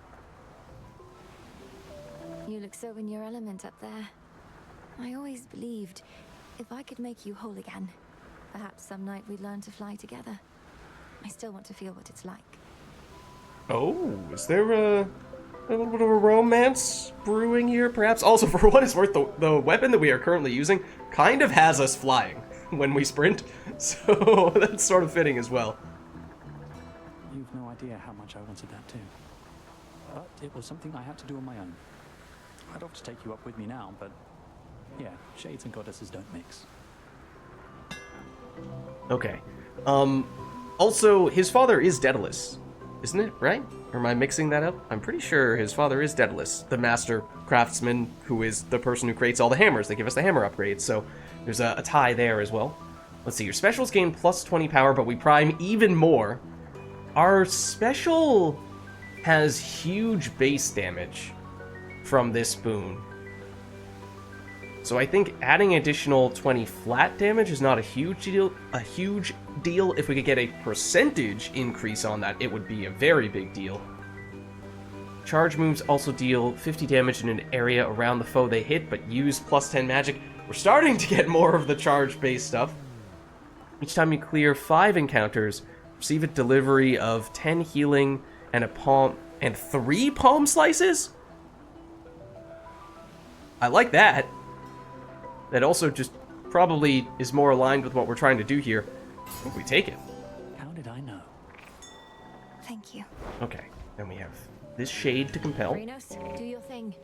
You look so in your element up there. I always believed if I could make you whole again, perhaps some night we'd learn to fly together. I still want to feel what it's like. Oh, is there a little bit of a romance brewing here, perhaps? Also, for what it's worth, the weapon that we are currently using kind of has us flying when we sprint, so that's sort of fitting as well. You've no idea how much I wanted that too. But it was something I had to do on my own. I'd love to take you up with me now, but yeah, shades and goddesses don't mix. Okay. Also, his father is Daedalus, isn't it, right? Or am I mixing that up? I'm pretty sure his father is Daedalus, the master craftsman who is the person who creates all the hammers. They give us the hammer upgrades, so there's a tie there as well. Let's see, your specials gain plus 20 power, but we prime even more. Our special has huge base damage from this boon. So I think adding additional 20 flat damage is not a huge deal. If we could get a percentage increase on that, it would be a very big deal. Charge moves also deal 50 damage in an area around the foe they hit, but use plus 10 magic. We're starting to get more of the charge-based stuff. Each time you clear 5 encounters, receive a delivery of 10 healing and a palm and 3 palm slices? I like that. That also just probably is more aligned with what we're trying to do here. I think we take it. How did I know? Thank you. Okay, then we have this shade to compel. Rhinos, do your thing.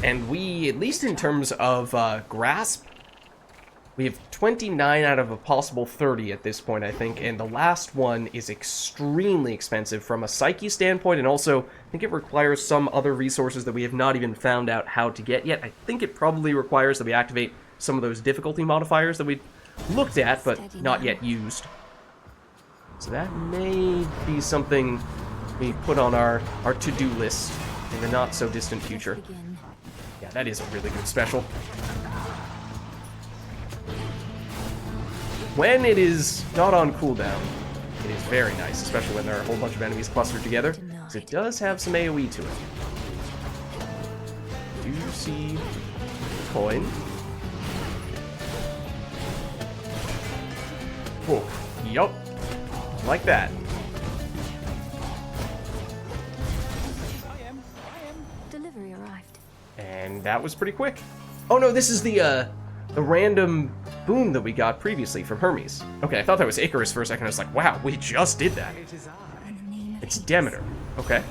And we, at least in terms of grasp, we have 29 out of a possible 30 at this point, I think, and the last one is extremely expensive from a psyche standpoint, and also I think it requires some other resources that we have not even found out how to get yet. I think it probably requires that we activate some of those difficulty modifiers that we looked at, but not yet used. So that may be something we put on our to-do list in the not-so-distant future. Yeah, that is a really good special. When it is not on cooldown, it is very nice, especially when there are a whole bunch of enemies clustered together, because it does have some AoE to it. Do you see the coin? Oh, yup. Like that. Delivery arrived. And that was pretty quick. Oh no, this is the random boon that we got previously from Hermes. Okay, I thought that was Icarus for a second. I was like, wow, we just did that. It's Demeter. Okay,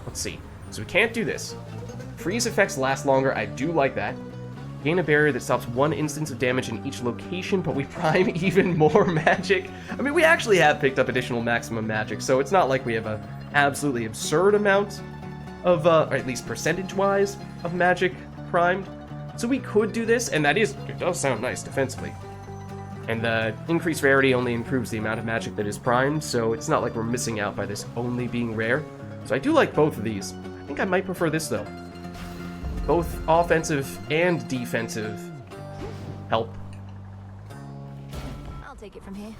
let's see. So we can't do this. Freeze effects last longer. I do like that. Gain a barrier that stops 1 instance of damage in each location, but we prime even more magic. I mean, we actually have picked up additional maximum magic, so it's not like we have a absolutely absurd amount of, or at least percentage-wise, of magic primed. So we could do this, and it does sound nice defensively. And the increased rarity only improves the amount of magic that is primed, so it's not like we're missing out by this only being rare. So I do like both of these. I think I might prefer this, though. Both offensive and defensive help. I'll take it from here.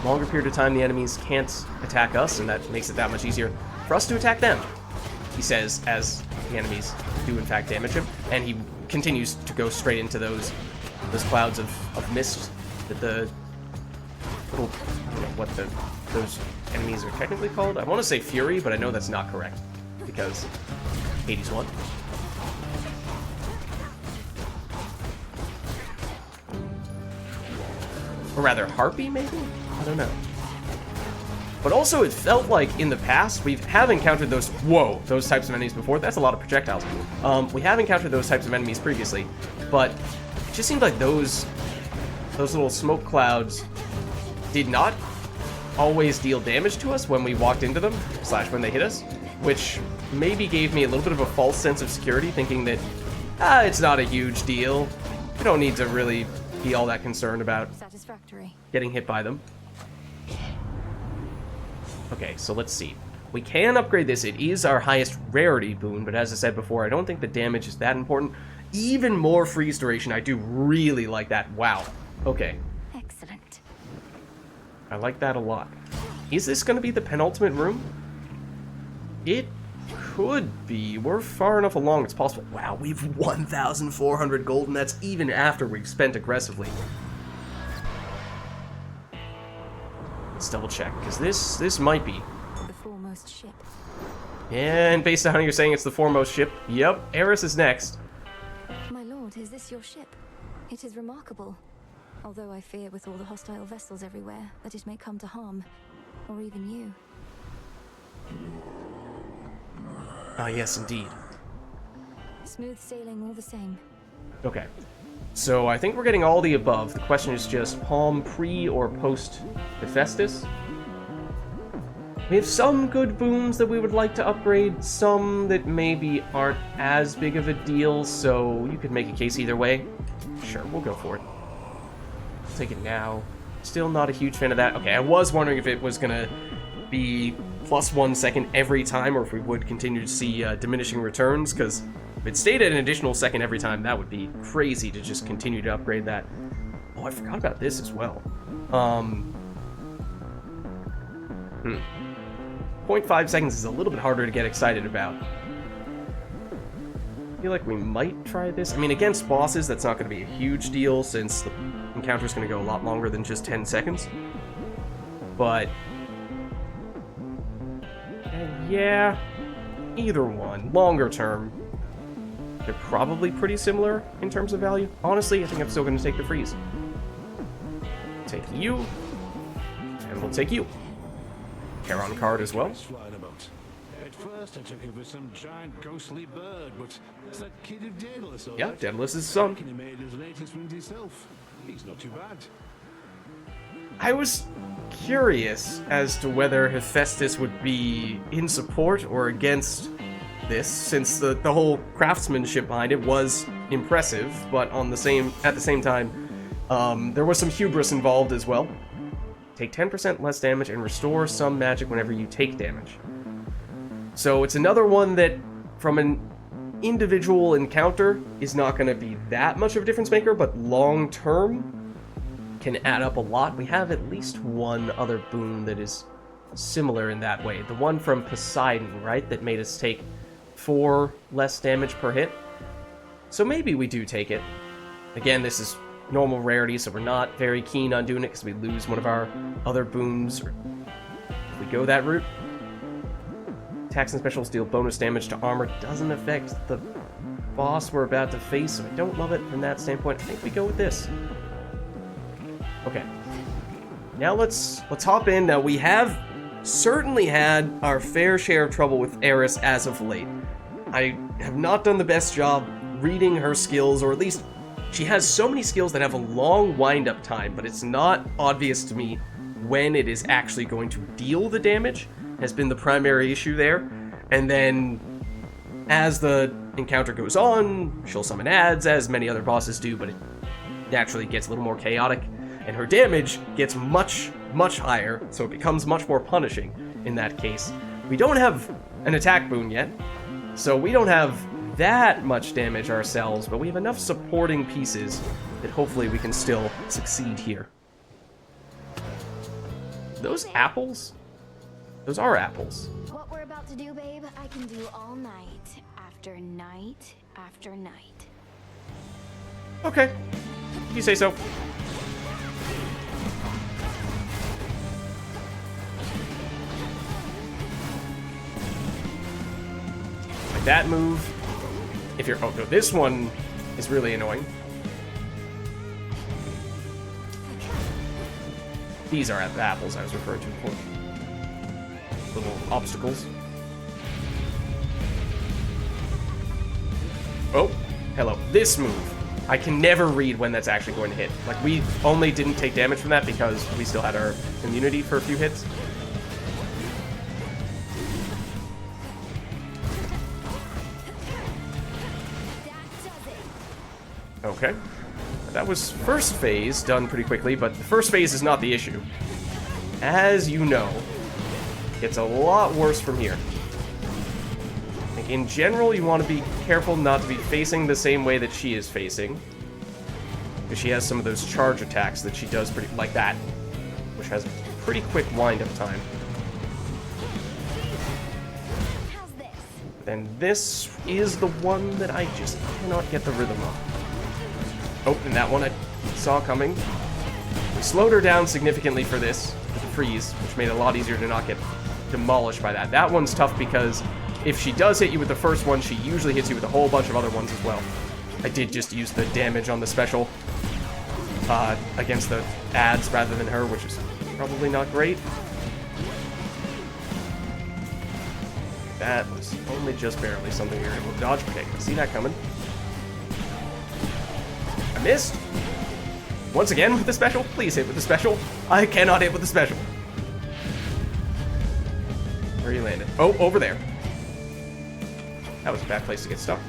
Longer period of time, the enemies can't attack us, and that makes it that much easier for us to attack them, he says, as the enemies do in fact damage him, and he continues to go straight into those clouds of mist that the little, I don't know what those enemies are technically called. I want to say Fury, but I know that's not correct, because Hades won. Or rather, Harpy, maybe? I don't know. But also, it felt like in the past, we have encountered those types of enemies before. That's a lot of projectiles. We have encountered those types of enemies previously, but it just seemed like those little smoke clouds did not always deal damage to us when we walked into them, / when they hit us, which maybe gave me a little bit of a false sense of security, thinking that, it's not a huge deal. We don't need to really be all that concerned about getting hit by them. Okay, so let's see. We can upgrade this. It is our highest rarity boon, but as I said before, I don't think the damage is that important. Even more freeze duration. I do really like that. Wow. Okay. Excellent. I like that a lot. Is this going to be the penultimate room? It could be. We're far enough along. It's possible. Wow, we've 1,400 gold, and that's even after we've spent aggressively. Let's double check, because this might be the foremost ship. And based on how you're saying it's the foremost ship, yep, Eris is next. My lord, is this your ship? It is remarkable. Although I fear with all the hostile vessels everywhere that it may come to harm, or even you. Ah, yes, indeed. Smooth sailing all the same. Okay. So I think we're getting all the above. The question is just Palm pre or post Hephaestus. We have some good boons that we would like to upgrade, some that maybe aren't as big of a deal, so you could make a case either way. Sure, we'll go for it. I'll take it now. Still not a huge fan of that. Okay, I was wondering if it was gonna be +1 second every time, or if we would continue to see diminishing returns, because if it stayed at an additional second every time, that would be crazy to just continue to upgrade that. Oh, I forgot about this as well. 0.5 seconds is a little bit harder to get excited about. I feel like we might try this. I mean, against bosses, that's not going to be a huge deal, since the encounter's going to go a lot longer than just 10 seconds. But yeah, either one. Longer term, they're probably pretty similar in terms of value. Honestly, I think I'm still going to take the freeze. Take you, and we'll take you. Charon card as well. At first I took him for some giant ghostly bird, but it's that kid of Daedalus. Yeah, Daedalus' son. He made his latest wings himself. He's not too bad. I was curious as to whether Hephaestus would be in support or against this, since the whole craftsmanship behind it was impressive, but at the same time, there was some hubris involved as well. Take 10% less damage and restore some magic whenever you take damage. So it's another one that, from an individual encounter, is not going to be that much of a difference maker, but long term can add up a lot. We have at least one other boon that is similar in that way. The one from Poseidon, right? That made us take 4 less damage per hit. So maybe we do take it. Again, this is normal rarity, so we're not very keen on doing it because we lose one of our other boons. Or if we go that route, attacks and specials deal bonus damage to armor. Doesn't affect the boss we're about to face, so I don't love it from that standpoint. I think we go with this. Okay. Now let's hop in. Now we have certainly had our fair share of trouble with Eris as of late. I have not done the best job reading her skills, or at least she has so many skills that have a long wind-up time, but it's not obvious to me when it is actually going to deal the damage, has been the primary issue there. And then as the encounter goes on, she'll summon ads, as many other bosses do, but it naturally gets a little more chaotic, and her damage gets much, much higher, so it becomes much more punishing in that case. We don't have an attack boon yet, so we don't have that much damage ourselves, but we have enough supporting pieces that hopefully we can still succeed here. Those apples? Those are apples. What we're about to do, babe, I can do all night after night after night. Okay, if you say so. Like that move. If you're... Oh, no, this one is really annoying. These are the apples I was referring to before. Little obstacles. Oh, hello. This move. I can never read when that's actually going to hit. Like, we only didn't take damage from that because we still had our immunity for a few hits. Okay. That was first phase, done pretty quickly, but the first phase is not the issue. As you know, it's a lot worse from here. I think in general, you want to be careful not to be facing the same way that she is facing. Because she has some of those charge attacks that she does pretty, like that, which has pretty quick wind-up time. Then this is the one that I just cannot get the rhythm of. Oh, and that one I saw coming. We slowed her down significantly for this, with the freeze, which made it a lot easier to not get demolished by that. That one's tough because if she does hit you with the first one, she usually hits you with a whole bunch of other ones as well. I did just use the damage on the special against the ads rather than her, which is probably not great. That was only just barely something we were able to dodge. Okay, see that coming. I missed. Once again with the special. Please hit with the special. I cannot hit with the special. Where you landed? Oh, over there. That was a bad place to get stuck.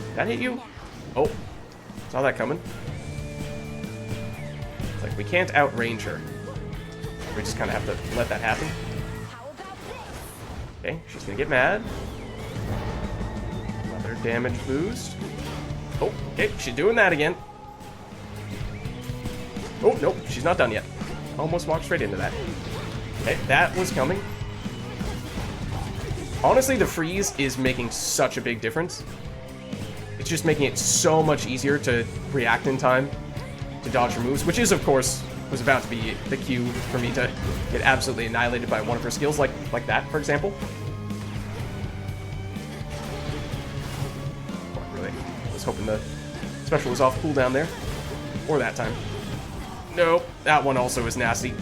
Did that hit you? Oh, saw that coming. It's like we can't outrange her. We just kind of have to let that happen. Okay, she's gonna get mad. Another damage boost. Oh, okay, she's doing that again. Oh, nope, she's not done yet. Almost walked straight into that. Okay, that was coming. Honestly, the freeze is making such a big difference. It's just making it so much easier to react in time to dodge her moves, which is, of course, was about to be the cue for me to get absolutely annihilated by one of her skills, like that, for example. Oh, really? I was hoping the special was off cooldown there. Or that time. Nope, that one also is nasty.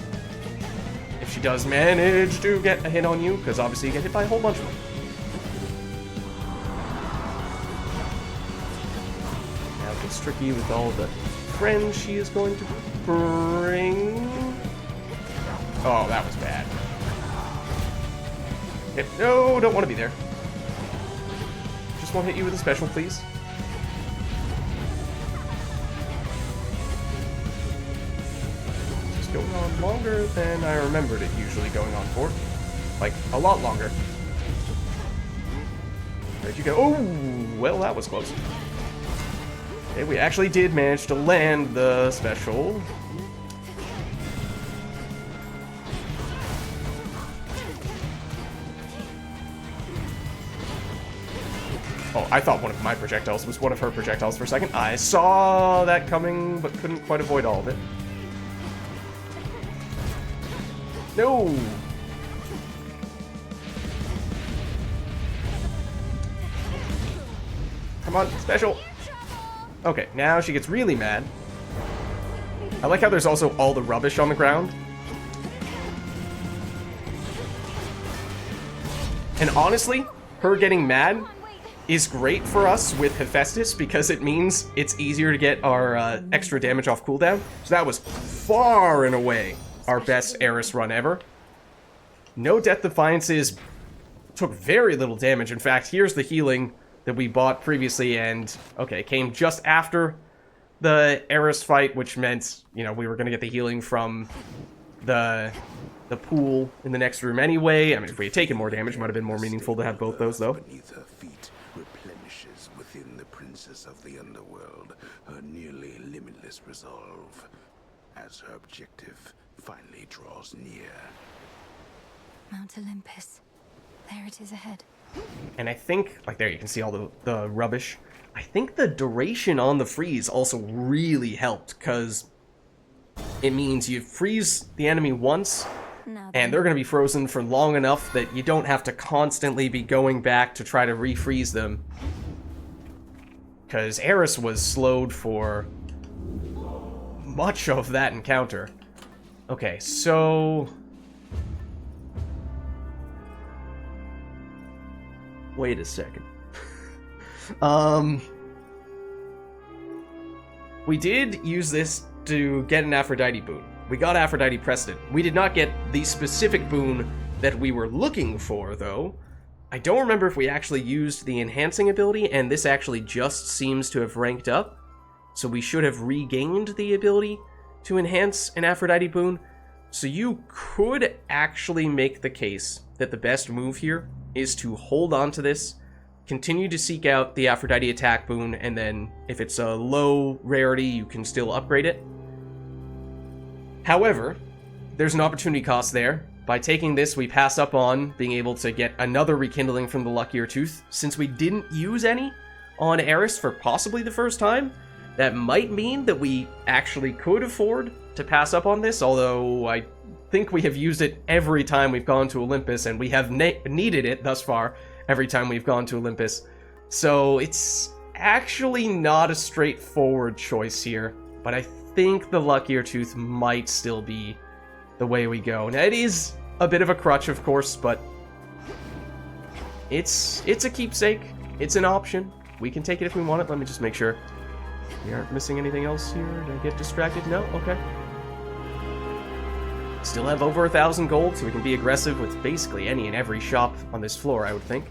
If she does manage to get a hit on you, because obviously you get hit by a whole bunch of them. Now it gets tricky with all the friends she is going to bring. Oh, that was bad. Okay, no, don't want to be there. Just won't hit you with a special, please. It's going on longer than I remembered it usually going on for. Like, a lot longer. Where'd you go? Oh, well, that was close. Okay, we actually did manage to land the special. Oh, I thought one of my projectiles was one of her projectiles for a second. I saw that coming, but couldn't quite avoid all of it. No! Come on, special! Okay, now she gets really mad. I like how there's also all the rubbish on the ground. And honestly, her getting mad is great for us with Hephaestus because it means it's easier to get our extra damage off cooldown. So that was far and away our best Eris run ever. No Death Defiances, took very little damage. In fact, here's the healing that we bought previously and, okay, came just after the Eris fight, which meant, you know, we were going to get the healing from the pool in the next room anyway. I mean, if we had taken more damage, it might have been more meaningful to have both those, though. Beneath her feet replenishes within the princess of the underworld her nearly limitless resolve, as her objective finally draws near. Mount Olympus. There it is ahead. And I think, like there you can see all the rubbish. I think the duration on the freeze also really helped, because it means you freeze the enemy once, and they're going to be frozen for long enough that you don't have to constantly be going back to try to refreeze them. Because Eris was slowed for much of that encounter. Okay, so... wait a second. We did use this to get an Aphrodite boon. We got Aphrodite Precedent. We did not get the specific boon that we were looking for, though. I don't remember if we actually used the enhancing ability, and this actually just seems to have ranked up. So we should have regained the ability to enhance an Aphrodite boon. So you could actually make the case that the best move here is to hold on to this, continue to seek out the Aphrodite attack boon, and then if it's a low rarity, you can still upgrade it. However, there's an opportunity cost there. By taking this, we pass up on being able to get another rekindling from the Luckier Tooth. Since we didn't use any on Eris for possibly the first time, that might mean that we actually could afford to pass up on this, although I think we have used it every time we've gone to Olympus, and we have needed it thus far every time we've gone to Olympus. So it's actually not a straightforward choice here, but I think the Luckier Tooth might still be the way we go. Now, it is a bit of a crutch, of course, but it's a keepsake. It's an option. We can take it if we want it. Let me just make sure we aren't missing anything else here. Did I get distracted? No? Okay. Still have over 1,000 gold, so we can be aggressive with basically any and every shop on this floor, I would think.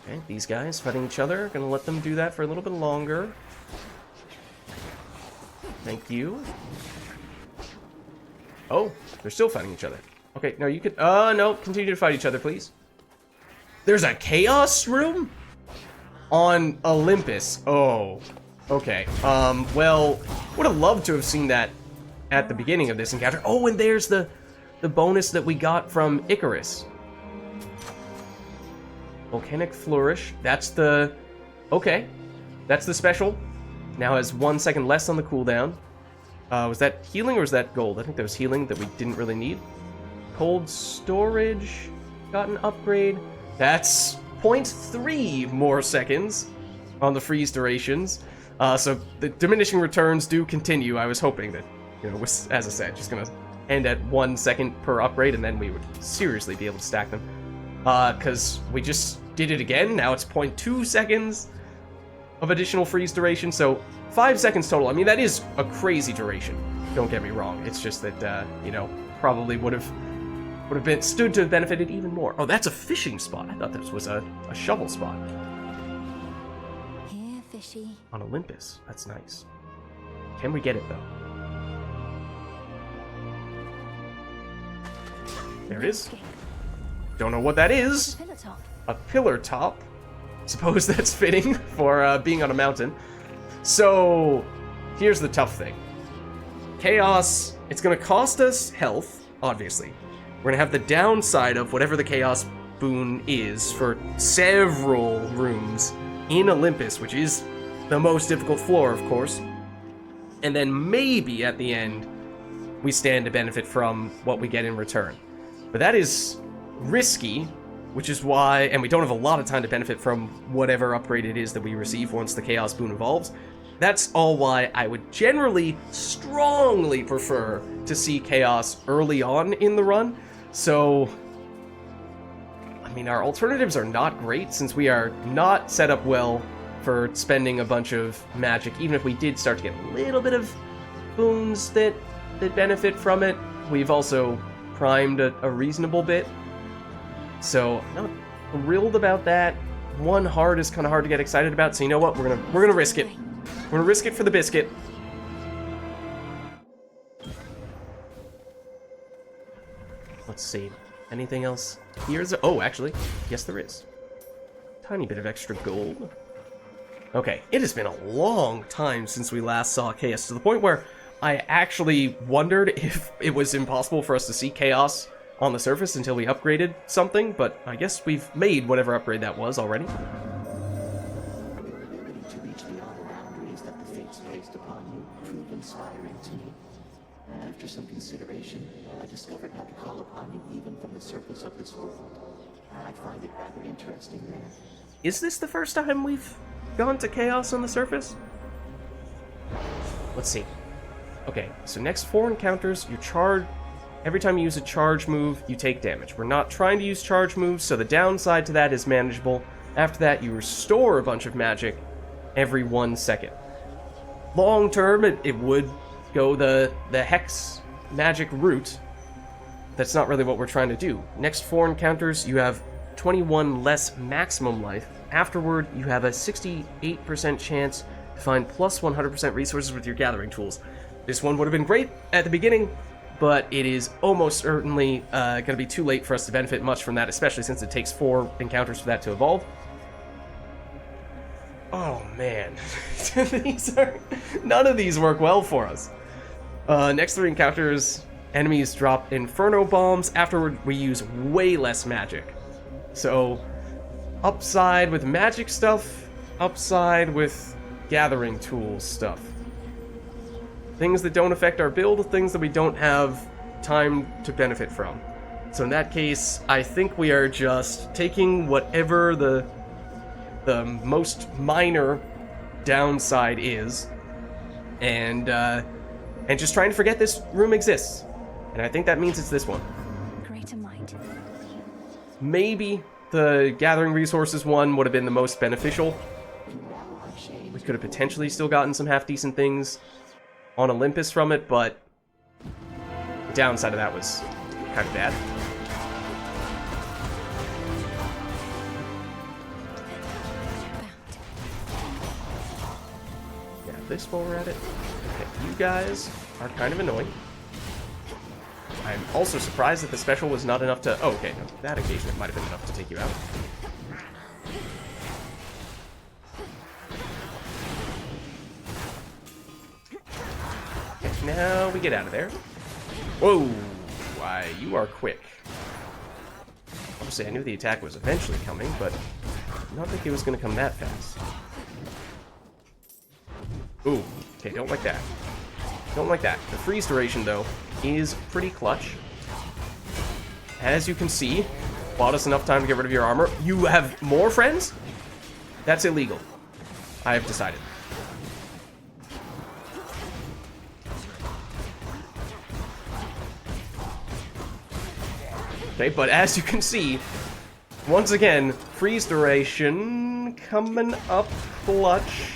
Okay, these guys fighting each other. Gonna let them do that for a little bit longer. Thank you. Oh, they're still fighting each other. Okay, no, you could... no, continue to fight each other, please. There's a Chaos Room? On Olympus. Oh, okay. Well, would have loved to have seen that at the beginning of this encounter. Oh, and there's the bonus that we got from Icarus. Volcanic Flourish. That's the... okay. That's the special. Now has 1 second less on the cooldown. Was that healing or was that gold? I think that was healing that we didn't really need. Cold Storage. Got an upgrade. That's 0.3 more seconds on the freeze durations. So the diminishing returns do continue. I was hoping that, you know, was, as I said, just gonna end at 1 second per upgrade, and then we would seriously be able to stack them. Because we just did it again. Now it's 0.2 seconds of additional freeze duration, so 5 seconds total. I mean, that is a crazy duration. Don't get me wrong. It's just that, you know, probably would have been stood to have benefited even more. Oh, that's a fishing spot. I thought this was a shovel spot. Here, fishy. On Olympus. That's nice. Can we get it, though? There it is. Don't know what that is. Pillar top. A pillar top. Suppose that's fitting for being on a mountain. So, here's the tough thing. Chaos, it's going to cost us health, obviously. We're going to have the downside of whatever the Chaos boon is for several rooms in Olympus, which is the most difficult floor, of course. And then maybe at the end, we stand to benefit from what we get in return. But that is risky, which is why, and we don't have a lot of time to benefit from whatever upgrade it is that we receive once the Chaos Boon evolves. That's all why I would generally strongly prefer to see Chaos early on in the run. So, I mean, our alternatives are not great since we are not set up well for spending a bunch of magic. Even if we did start to get a little bit of boons that benefit from it, we've also primed a reasonable bit. So, not thrilled about that. One hard is kind of hard to get excited about, so you know what? We're gonna risk it. We're gonna risk it for the biscuit. Let's see. Anything else? Oh, actually, yes there is. Tiny bit of extra gold. Okay, it has been a long time since we last saw Chaos, to the point where I actually wondered if it was impossible for us to see Chaos on the surface until we upgraded something, but I guess we've made whatever upgrade that was already. To reach beyond the boundaries that the fates placed upon you proved inspiring to me. After some consideration, I discovered how to call upon you even from the surface of this world. I find it rather interesting there. Is this the first time we've gone to Chaos on the surface? Let's see. Okay, so next 4 encounters, you charge. Every time you use a charge move, you take damage. We're not trying to use charge moves, so the downside to that is manageable. After that, you restore a bunch of magic every 1 second. Long term, it would go the hex magic route. That's not really what we're trying to do. Next 4 encounters, you have 21 less maximum life. Afterward, you have a 68% chance to find plus 100% resources with your gathering tools. This one would have been great at the beginning, but it is almost certainly going to be too late for us to benefit much from that, especially since it takes 4 encounters for that to evolve. Oh man, none of these work well for us. Next 3 encounters, enemies drop Inferno Bombs. Afterward, we use way less magic. So, upside with magic stuff, upside with gathering tools stuff. Things that don't affect our build, things that we don't have time to benefit from. So in that case, I think we are just taking whatever the most minor downside is, and just trying to forget this room exists. And I think that means it's this one. Greater might. Maybe the gathering resources one would have been the most beneficial. We could have potentially still gotten some half-decent things on Olympus from it, but the downside of that was kind of bad. Yeah, this while we're at it. Okay, you guys are kind of annoying. I'm also surprised that the special was not enough to... Oh, okay, no, that engagement might have been enough to take you out. Now we get out of there. Whoa! Why, you are quick. Obviously, I knew the attack was eventually coming, but I did not think it was going to come that fast. Ooh, okay, don't like that. Don't like that. The freeze duration, though, is pretty clutch. As you can see, bought us enough time to get rid of your armor. You have more friends? That's illegal. I have decided. Okay, but as you can see, once again, freeze duration coming up clutch.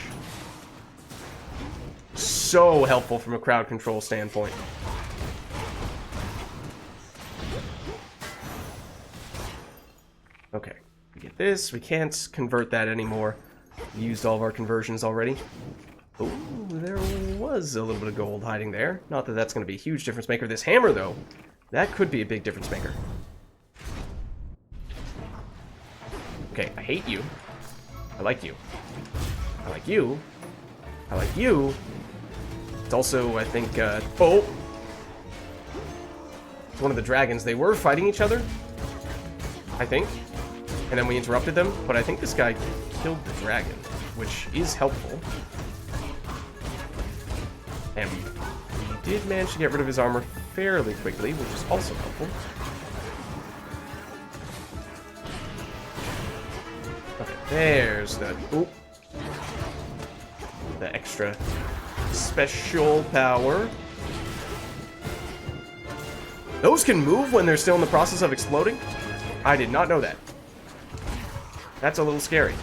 So helpful from a crowd control standpoint. Okay, we get this. We can't convert that anymore. We used all of our conversions already. Oh, there was a little bit of gold hiding there. Not that that's going to be a huge difference maker. This hammer, though, that could be a big difference maker. Okay, I hate you. I like you. I like you. I like you. It's also, I think, oh! It's one of the dragons. They were fighting each other, I think. And then we interrupted them, but I think this guy killed the dragon, which is helpful. And we did manage to get rid of his armor fairly quickly, which is also helpful. There's the... Oop. The extra special power. Those can move when they're still in the process of exploding? I did not know that. That's a little scary.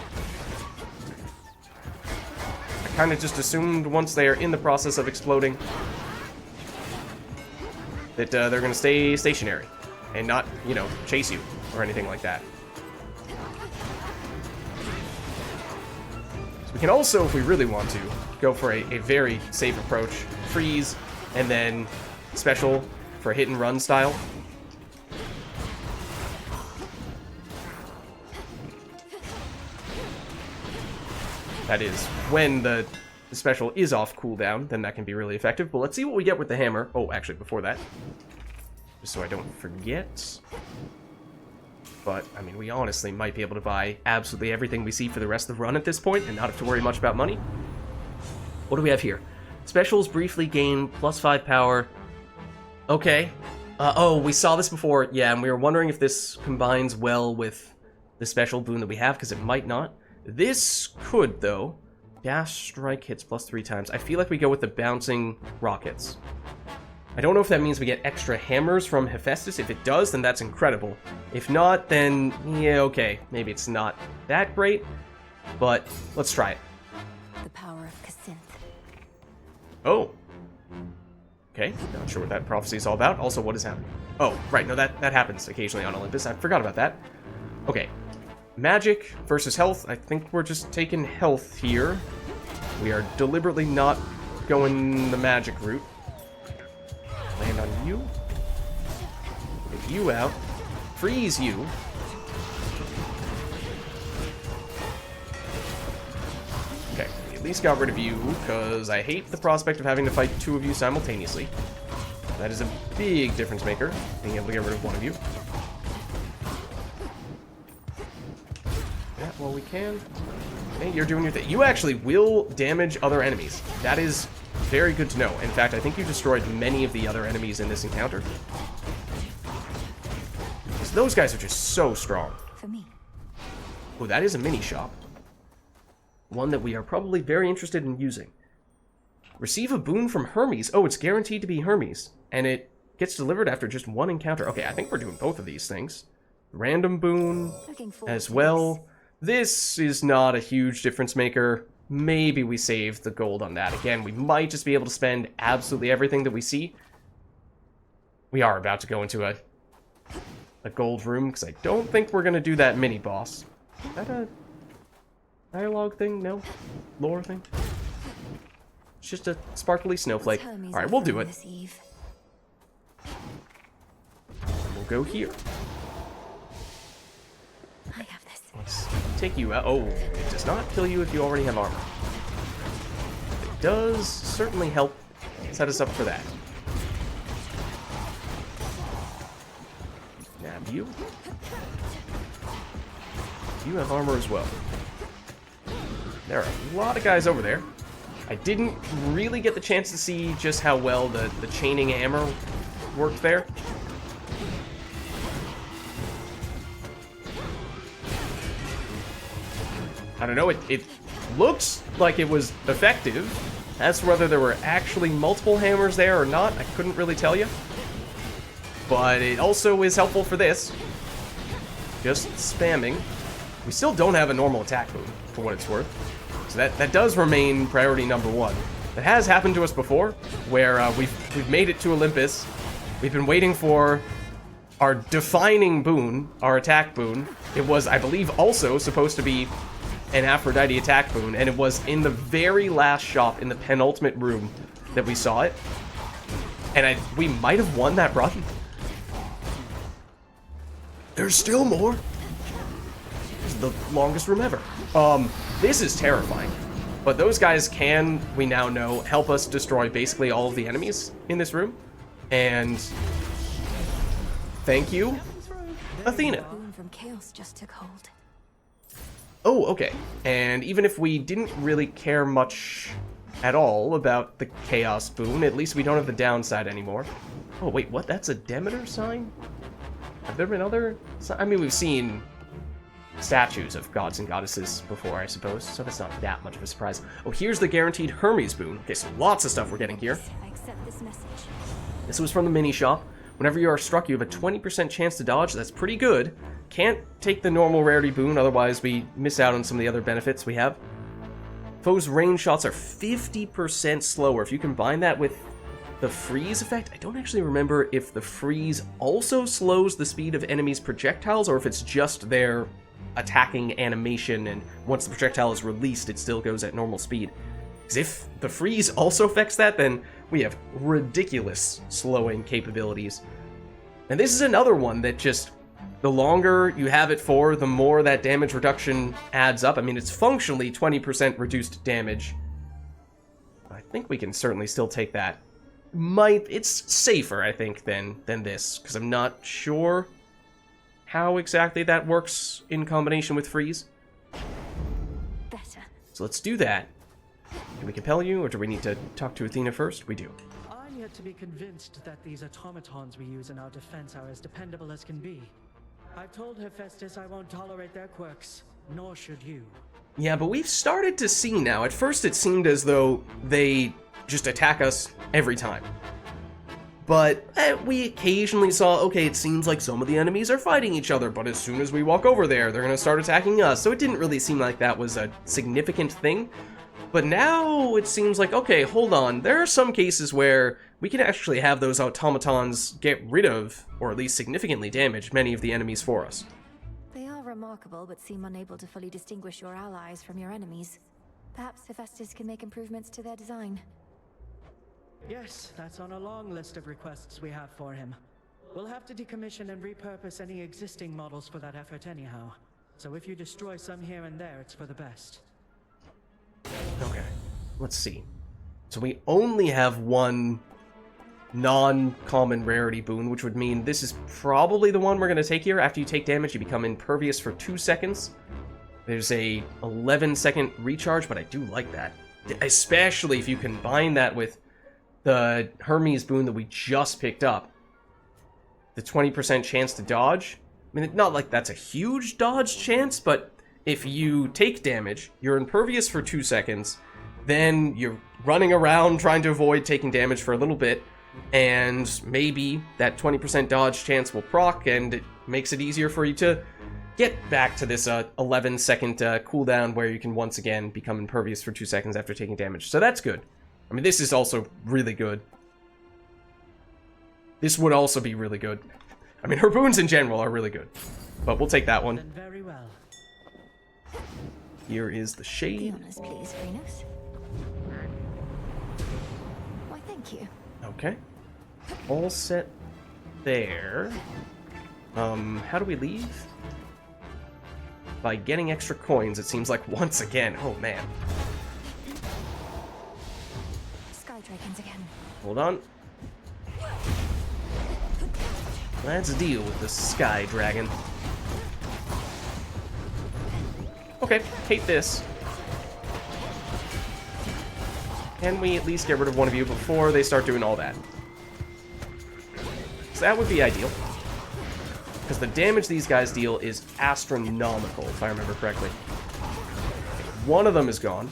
I kind of just assumed once they are in the process of exploding that they're going to stay stationary and not, you know, chase you or anything like that. So we can also, if we really want to, go for a very safe approach. Freeze, and then special for hit and run style. That is, when the special is off cooldown, then that can be really effective. But let's see what we get with the hammer. Oh, actually, before that, just so I don't forget. But, I mean, we honestly might be able to buy absolutely everything we see for the rest of the run at this point and not have to worry much about money. What do we have here? Specials briefly gain +5 power. Okay. Oh, we saw this before. Yeah, and we were wondering if this combines well with the special boon that we have, because it might not. This could, though. Dash strike hits +3 times. I feel like we go with the bouncing rockets. I don't know if that means we get extra hammers from Hephaestus. If it does, then that's incredible. If not, then, yeah, okay. Maybe it's not that great, but let's try it. The power of Cassinthe. Oh. Okay, not sure what that prophecy is all about. Also, what is happening? Oh, right, no, that happens occasionally on Olympus. I forgot about that. Okay. Magic versus health. I think we're just taking health here. We are deliberately not going the magic route. Land on you. Get you out. Freeze you. Okay, we at least got rid of you, because I hate the prospect of having to fight two of you simultaneously. That is a big difference maker, being able to get rid of one of you. Yeah, well, we can. Okay, you're doing your thing. You actually will damage other enemies. That is very good to know. In fact, I think you destroyed many of the other enemies in this encounter. Because those guys are just so strong. For me. Oh, that is a mini shop. One that we are probably very interested in using. Receive a boon from Hermes. Oh, it's guaranteed to be Hermes. And it gets delivered after just one encounter. Okay, I think we're doing both of these things. Random boon as well. This is not a huge difference maker. Maybe we save the gold on that. Again, we might just be able to spend absolutely everything that we see. We are about to go into a gold room, because I don't think we're going to do that mini-boss. Is that a dialogue thing? No? Lore thing? It's just a sparkly snowflake. Alright, we'll do it. We'll go here. I have this. Let's take you out. Oh, it does not kill you if you already have armor. It does certainly help set us up for that. Nab you. You have armor as well. There are a lot of guys over there. I didn't really get the chance to see just how well the chaining hammer worked there. I don't know, it looks like it was effective. As to whether there were actually multiple hammers there or not, I couldn't really tell you. But it also is helpful for this. Just spamming. We still don't have a normal attack boon, for what it's worth. So that does remain priority number one. That has happened to us before, where we've made it to Olympus. We've been waiting for our defining boon, our attack boon. It was, I believe, also supposed to be an Aphrodite attack boon, and it was in the very last shop in the penultimate room that we saw it. And we might have won that run. There's still more. This is the longest room ever. This is terrifying. But those guys can, we now know, help us destroy basically all of the enemies in this room. And thank you, Athena. Boon from chaos just took hold. Oh, okay. And even if we didn't really care much at all about the Chaos boon, at least we don't have the downside anymore. Oh, wait, what? That's a Demeter sign? Have there been other... I mean, we've seen statues of gods and goddesses before, I suppose, so that's not that much of a surprise. Oh, here's the guaranteed Hermes boon. Okay, so lots of stuff we're getting here. I accept this message. This was from the mini shop. Whenever you are struck, you have a 20% chance to dodge. That's pretty good. Can't take the normal rarity boon, otherwise we miss out on some of the other benefits we have. Foes' range shots are 50% slower. If you combine that with the freeze effect, I don't actually remember if the freeze also slows the speed of enemies' projectiles or if it's just their attacking animation, and once the projectile is released, it still goes at normal speed. Because if the freeze also affects that, then we have ridiculous slowing capabilities. And this is another one that just, the longer you have it for, the more that damage reduction adds up. I mean, it's functionally 20% reduced damage. I think we can certainly still take that. It's safer, I think, than this, because I'm not sure how exactly that works in combination with freeze. Better. So let's do that. Can we compel you, or do we need to talk to Athena first? We do. I'm yet to be convinced that these automatons we use in our defense are as dependable as can be. I've told Hephaestus I won't tolerate their quirks, nor should you. Yeah, but we've started to see now. At first it seemed as though they just attack us every time. But we occasionally saw, okay, it seems like some of the enemies are fighting each other, but as soon as we walk over there, they're going to start attacking us. So it didn't really seem like that was a significant thing. But now it seems like, okay, hold on. There are some cases where we can actually have those automatons get rid of, or at least significantly damage, many of the enemies for us. They are remarkable, but seem unable to fully distinguish your allies from your enemies. Perhaps Hephaestus can make improvements to their design. Yes, that's on a long list of requests we have for him. We'll have to decommission and repurpose any existing models for that effort anyhow. So if you destroy some here and there, it's for the best. Okay, let's see. So we only have one non-common rarity boon, which would mean this is probably the one we're going to take here. After you take damage, you become impervious for 2 seconds. There's a 11-second recharge, but I do like that. Especially if you combine that with the Hermes boon that we just picked up. The 20% chance to dodge. I mean, not like that's a huge dodge chance, but if you take damage, you're impervious for 2 seconds, then you're running around trying to avoid taking damage for a little bit, and maybe that 20% dodge chance will proc, and it makes it easier for you to get back to this 11-second cooldown where you can once again become impervious for 2 seconds after taking damage. So that's good. I mean, this is also really good. This would also be really good. I mean, her boons in general are really good. But we'll take that one. Then very well. Here is the shade. The honors, please, Venus. Why, thank you. Okay. All set there. How do we leave? By getting extra coins, it seems like once again. Oh, man. Sky Dragons again. Hold on. Let's deal with the Sky Dragon. Okay, hate this. Can we at least get rid of one of you before they start doing all that? So that would be ideal. Because the damage these guys deal is astronomical, if I remember correctly. One of them is gone.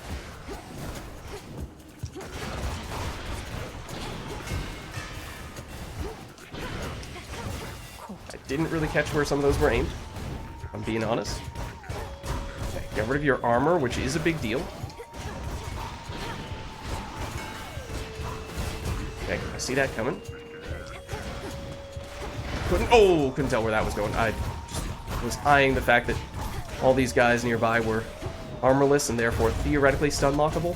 I didn't really catch where some of those were aimed, if I'm being honest. Okay, get rid of your armor, which is a big deal. Okay, I see that coming. Couldn't tell where that was going. I just was eyeing the fact that all these guys nearby were armorless and therefore theoretically stun lockable.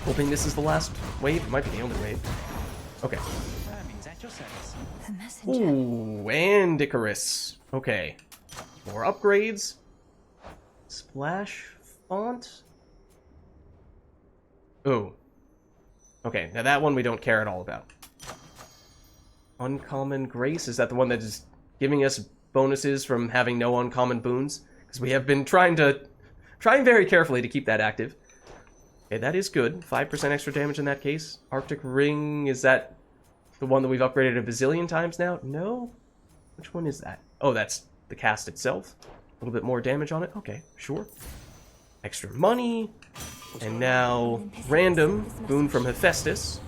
Hoping this is the last wave. It might be the only wave. Okay. Hermes, at your service. The messenger. Ooh, and Icarus. Okay. More upgrades. Splash font. Ooh. Okay, now that one we don't care at all about. Uncommon Grace, is that the one that is giving us bonuses from having no uncommon boons? Because we have been trying very carefully to keep that active. Okay, that is good. 5% extra damage in that case. Arctic Ring, is that the one that we've upgraded a bazillion times now? No? Which one is that? Oh, that's the cast itself. A little bit more damage on it. Okay, sure. Extra money. And now, random boon from Hephaestus.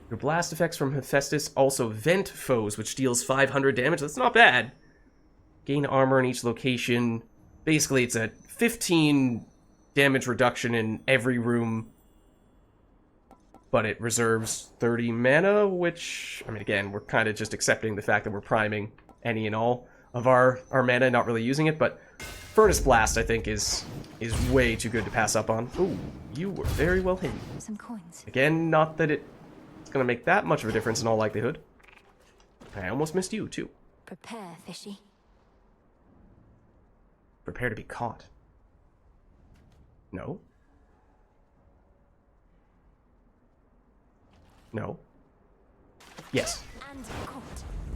Your blast effects from Hephaestus also vent foes, which deals 500 damage. That's not bad. Gain armor in each location. Basically, it's a 15 damage reduction in every room, but it reserves 30 mana, which, I mean, again, we're kind of just accepting the fact that we're priming any and all of our mana, not really using it, but Furnace Blast, I think, is way too good to pass up on. Ooh, you were very well hidden. Some coins. Again, not that it's going to make that much of a difference in all likelihood. I almost missed you, too. Prepare, fishy. Prepare to be caught. No. No. Yes. And caught.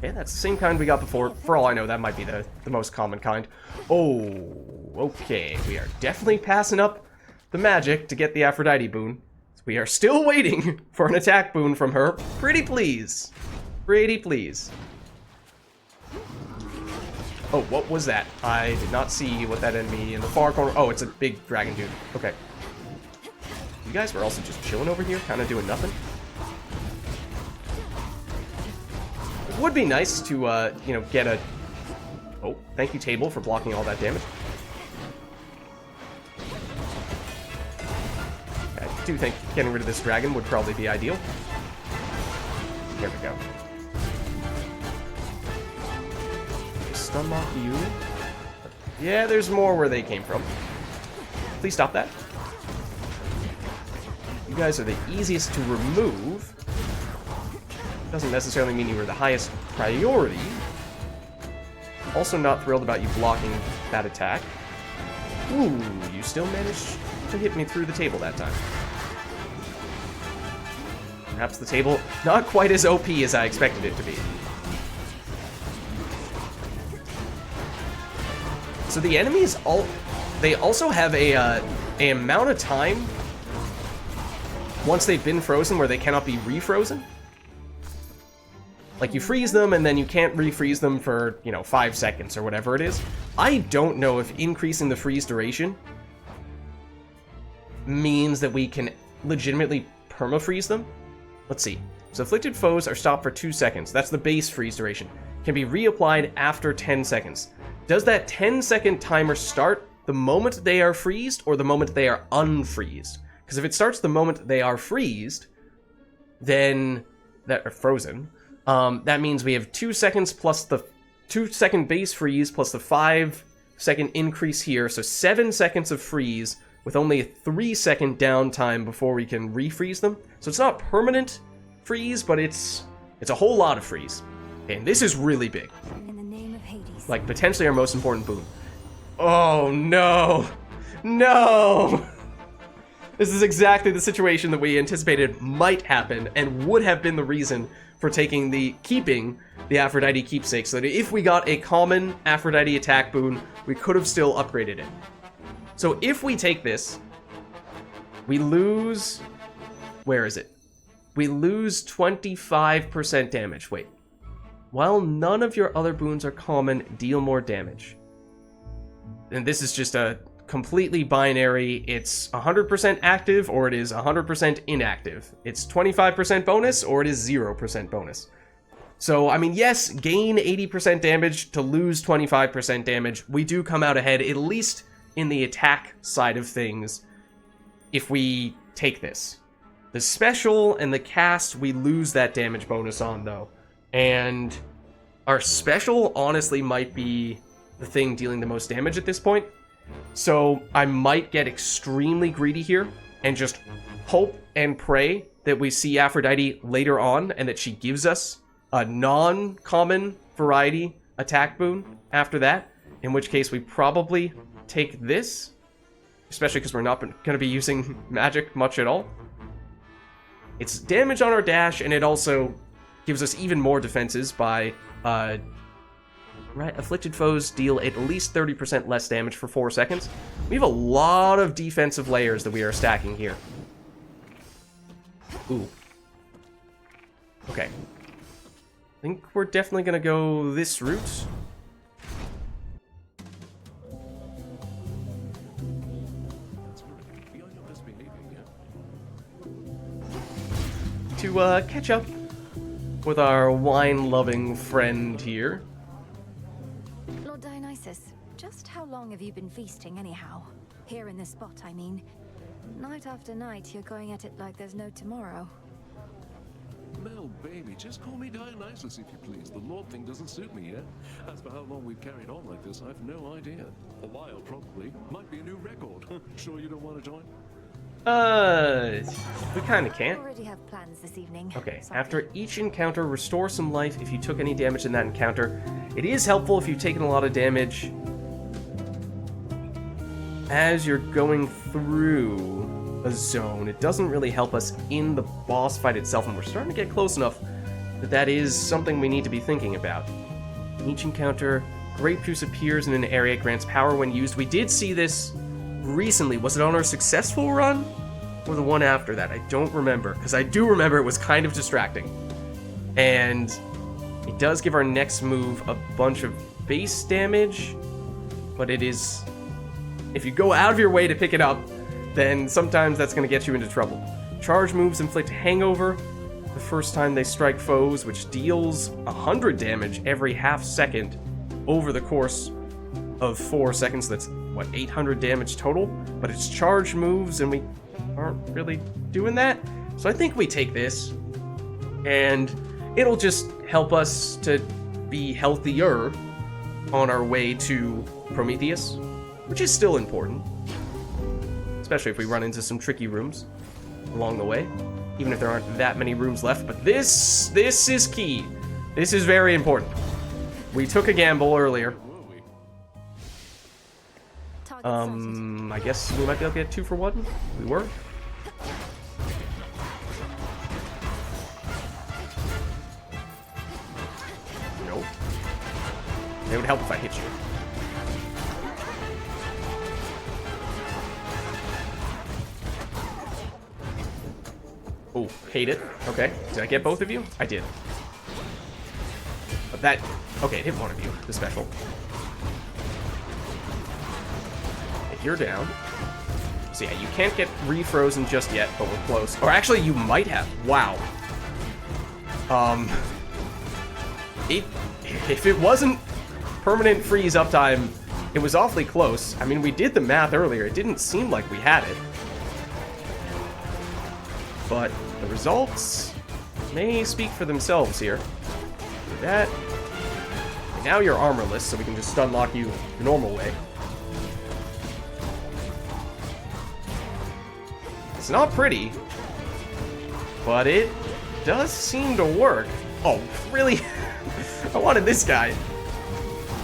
Yeah, that's the same kind we got before. For all I know, that might be the most common kind. Oh, okay. We are definitely passing up the magic to get the Aphrodite boon. We are still waiting for an attack boon from her. Pretty please. Pretty please. Oh, what was that? I did not see what that enemy in the far corner... Oh, it's a big dragon dude. Okay. You guys were also just chilling over here, kind of doing nothing. It would be nice to, you know, get a... Oh, thank you, table, for blocking all that damage. I do think getting rid of this dragon would probably be ideal. There we go. Stun lock you. Yeah, there's more where they came from. Please stop that. You guys are the easiest to remove. Doesn't necessarily mean you were the highest priority. Also not thrilled about you blocking that attack. Ooh, you still managed to hit me through the table that time. Perhaps the table not quite as OP as I expected it to be. So the enemies they also have a amount of time once they've been frozen where they cannot be refrozen. Like, you freeze them and then you can't refreeze them for, you know, 5 seconds or whatever it is. I don't know if increasing the freeze duration means that we can legitimately perma-freeze them. Let's see. So afflicted foes are stopped for 2 seconds. That's the base freeze duration. Can be reapplied after 10 seconds. Does that 10-second timer start the moment they are freezed or the moment they are unfreezed? Because if it starts the moment they are freezed, then that are frozen. That means we have 2 seconds plus the 2-second base freeze plus the 5-second increase here, so 7 seconds of freeze with only a 3-second downtime before we can refreeze them. So it's not permanent freeze, but it's a whole lot of freeze. And this is really big. In the name of Hades. Like, potentially our most important boon. Oh, no. No! This is exactly the situation that we anticipated might happen and would have been the reason for keeping the Aphrodite keepsake, so that if we got a common Aphrodite attack boon, we could have still upgraded it. So if we take this, we lose... Where is it? We lose 25% damage. Wait. While none of your other boons are common, deal more damage. And this is just a completely binary. It's 100% active or it is 100% inactive. It's 25% bonus or it is 0% bonus. So, I mean, yes, gain 80% damage to lose 25% damage. We do come out ahead, at least in the attack side of things, if we take this. The special and the cast, we lose that damage bonus on, though. And our special, honestly, might be the thing dealing the most damage at this point. So I might get extremely greedy here and just hope and pray that we see Aphrodite later on and that she gives us a non-common variety attack boon after that, in which case we probably take this, especially because we're not going to be using magic much at all. It's damage on our dash, and it also gives us even more defenses by Right, afflicted foes deal at least 30% less damage for 4 seconds. We have a lot of defensive layers that we are stacking here. Ooh. Okay. I think we're definitely gonna go this route. To catch up with our wine-loving friend here. Lord Dionysus, just how long have you been feasting anyhow? Here in this spot, I mean. Night after night, you're going at it like there's no tomorrow. Mel, baby, just call me Dionysus if you please. The Lord thing doesn't suit me yet. As for how long we've carried on like this, I've no idea. A while, probably. Might be a new record. Sure you don't want to join? We kinda can't. Already have plans this evening. Okay, Sorry. after each encounter, restore some life if you took any damage in that encounter. It is helpful if you've taken a lot of damage as you're going through a zone. It doesn't really help us in the boss fight itself, and we're starting to get close enough that that is something we need to be thinking about. Each encounter, Great Juice appears in an area, grants power when used. We did see this recently. Was it on our successful run? Or the one after that? I don't remember, because I do remember it was kind of distracting. And it does give our next move a bunch of base damage, but it is... if you go out of your way to pick it up, then sometimes that's going to get you into trouble. Charge moves inflict hangover the first time they strike foes, which deals 100 damage every half second over the course of 4 seconds. That's, what, 800 damage total? But it's charge moves, and we aren't really doing that. So I think we take this, and it'll just help us to be healthier on our way to Prometheus, which is still important. Especially if we run into some tricky rooms along the way, even if there aren't that many rooms left. But this is key. This is very important. We took a gamble earlier. I guess we might be able to get 2 for 1. We were. Nope. It would help if I hit you. Oh, hate it. Okay. Did I get both of you? I did. But that... okay, it hit one of you. The special. You're down. So yeah, you can't get refrozen just yet, but we're close. Or actually, you might have. Wow. If it wasn't permanent freeze uptime, it was awfully close. I mean, we did the math earlier. It didn't seem like we had it. But the results may speak for themselves here. Do that. And now you're armorless, so we can just stun lock you the normal way. It's not pretty, but it does seem to work. Oh, really? I wanted this guy.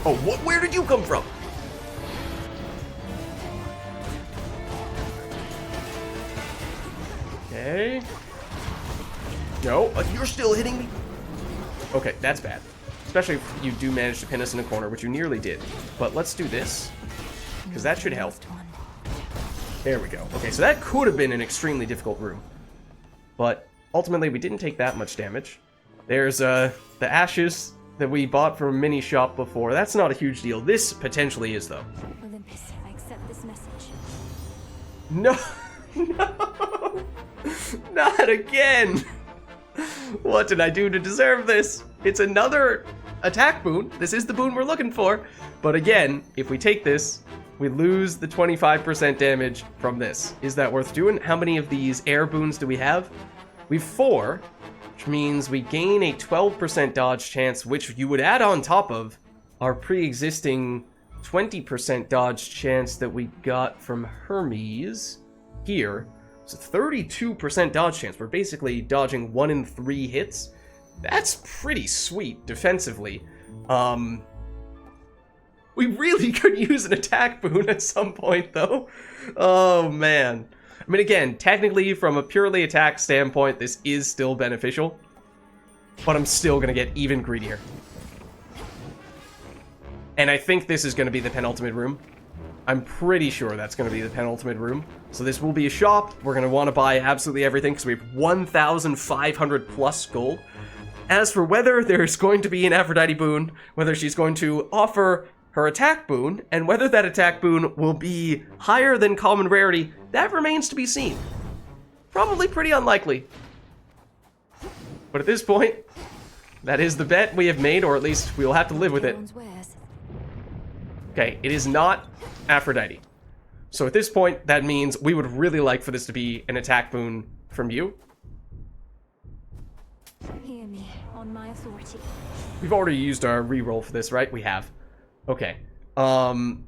Oh, where did you come from? Okay. No, you're still hitting me? Okay, that's bad. Especially if you do manage to pin us in a corner, which you nearly did. But let's do this, because that should help. There we go. Okay, so that could have been an extremely difficult room. But ultimately, we didn't take that much damage. There's the ashes that we bought from a mini shop before. That's not a huge deal. This potentially is, though. Olympus, I accept this message. No! No! Not again! What did I do to deserve this? It's another attack boon. This is the boon we're looking for. But again, if we take this, we lose the 25% damage from this. Is that worth doing? How many of these air boons do we have? We have 4, which means we gain a 12% dodge chance, which you would add on top of our pre-existing 20% dodge chance that we got from Hermes here. It's a 32% dodge chance. We're basically dodging 1 in 3 hits. That's pretty sweet defensively. We really could use an attack boon at some point, though. Oh, man. I mean, again, technically, from a purely attack standpoint, this is still beneficial. But I'm still going to get even greedier. And I think this is going to be the penultimate room. I'm pretty sure that's going to be the penultimate room. So this will be a shop. We're going to want to buy absolutely everything because we have 1,500 plus gold. As for whether there's going to be an Aphrodite boon, whether she's going to offer her attack boon, and whether that attack boon will be higher than common rarity, that remains to be seen. Probably pretty unlikely. But at this point, that is the bet we have made, or at least we will have to live with it. Okay, it is not Aphrodite. So at this point, that means we would really like for this to be an attack boon from you. Hear me on my authority. We've already used our reroll for this, right? We have. Okay. Gain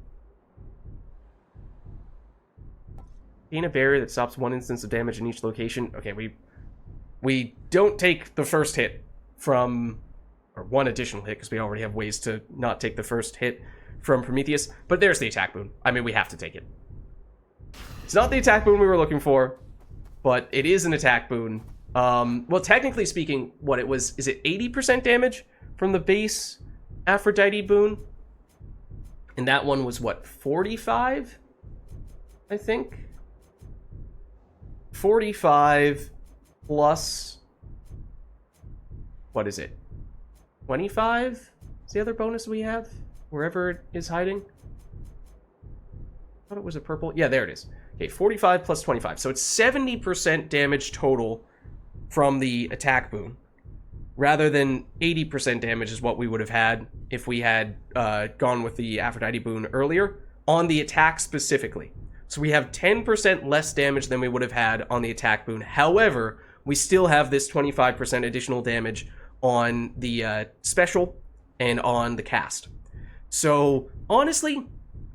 a barrier that stops one instance of damage in each location. Okay, we don't take the first hit from, or one additional hit, because we already have ways to not take the first hit from Prometheus, but there's the attack boon. I mean, we have to take it. It's not the attack boon we were looking for, but it is an attack boon. Well, technically speaking, what it was, is it 80% damage from the base Aphrodite boon? And that one was what, 45? I think? 45 plus, what is it? 25 is the other bonus we have, wherever it is hiding. I thought it was a purple. Yeah, there it is. Okay, 45 plus 25. So it's 70% damage total from the attack boon, rather than 80% damage is what we would have had if we had gone with the Aphrodite boon earlier, on the attack specifically. So we have 10% less damage than we would have had on the attack boon. However, we still have this 25% additional damage on the special and on the cast. So, honestly,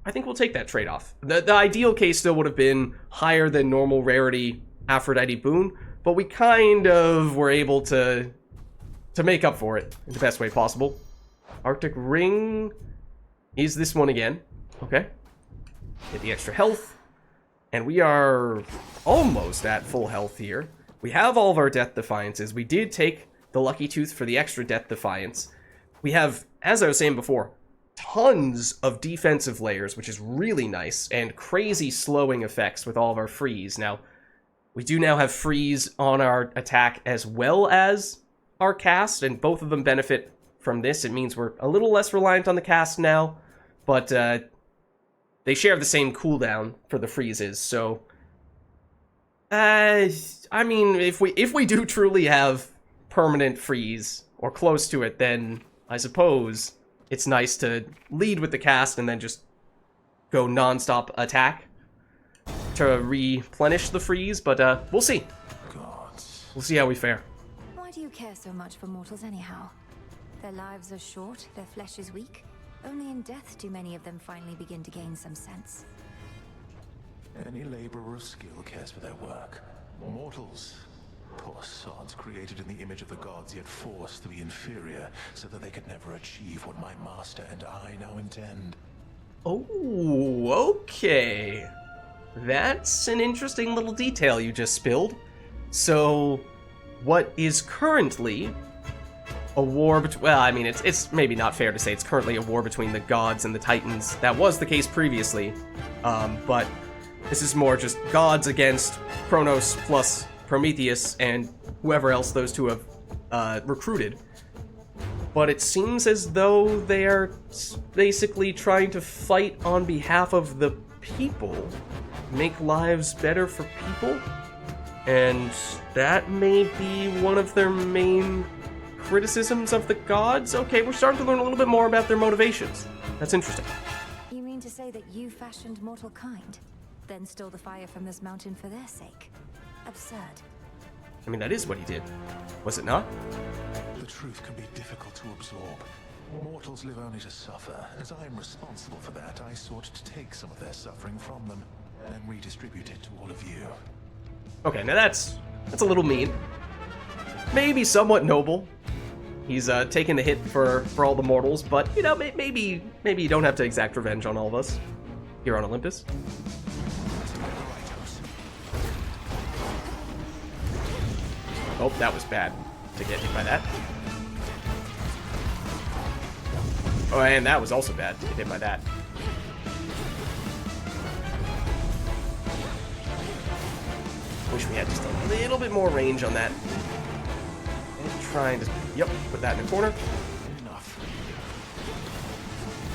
I think we'll take that trade-off. The ideal case still would have been higher than normal rarity Aphrodite boon, but we kind of were able to make up for it in the best way possible. Arctic Ring is this one again. Okay. Get the extra health. And we are almost at full health here. We have all of our Death Defiances. We did take the Lucky Tooth for the extra Death Defiance. We have, as I was saying before, tons of defensive layers, which is really nice, and crazy slowing effects with all of our freeze. Now, we do now have freeze on our attack as well as our cast, and both of them benefit from this. It means we're a little less reliant on the cast now, but they share the same cooldown for the freezes, so I mean, if we do truly have permanent freeze or close to it, then I suppose it's nice to lead with the cast and then just go non-stop attack to replenish the freeze, but we'll see. We'll see how we fare. Why do you care so much for mortals anyhow? Their lives are short, their flesh is weak. Only in death do many of them finally begin to gain some sense. Any laborer of skill cares for their work. Mortals, poor sods created in the image of the gods, yet forced to be inferior so that they could never achieve what my master and I now intend. Oh, okay. That's an interesting little detail you just spilled. So, what is currently a war between... Well, I mean, it's maybe not fair to say it's currently a war between the gods and the titans. That was the case previously, but this is more just gods against Kronos plus Prometheus and whoever else those two have recruited. But it seems as though they are basically trying to fight on behalf of the people, make lives better for people, and that may be one of their main criticisms of the gods. Okay, we're starting to learn a little bit more about their motivations. That's interesting. You mean to say that you fashioned mortal kind, then stole the fire from this mountain for their sake? Absurd. I mean, that is what he did. Was it not? The truth can be difficult to absorb. Mortals live only to suffer. As I am responsible for that, I sought to take some of their suffering from them and redistribute it to all of you. Okay, now that's a little mean. Maybe somewhat noble. He's taking the hit for all the mortals, but, you know, maybe you don't have to exact revenge on all of us here on Olympus. Oh, that was bad to get hit by that. Oh, and that was also bad to get hit by that. Wish we had just a little bit more range on that. And trying to, yep, put that in the corner. Enough.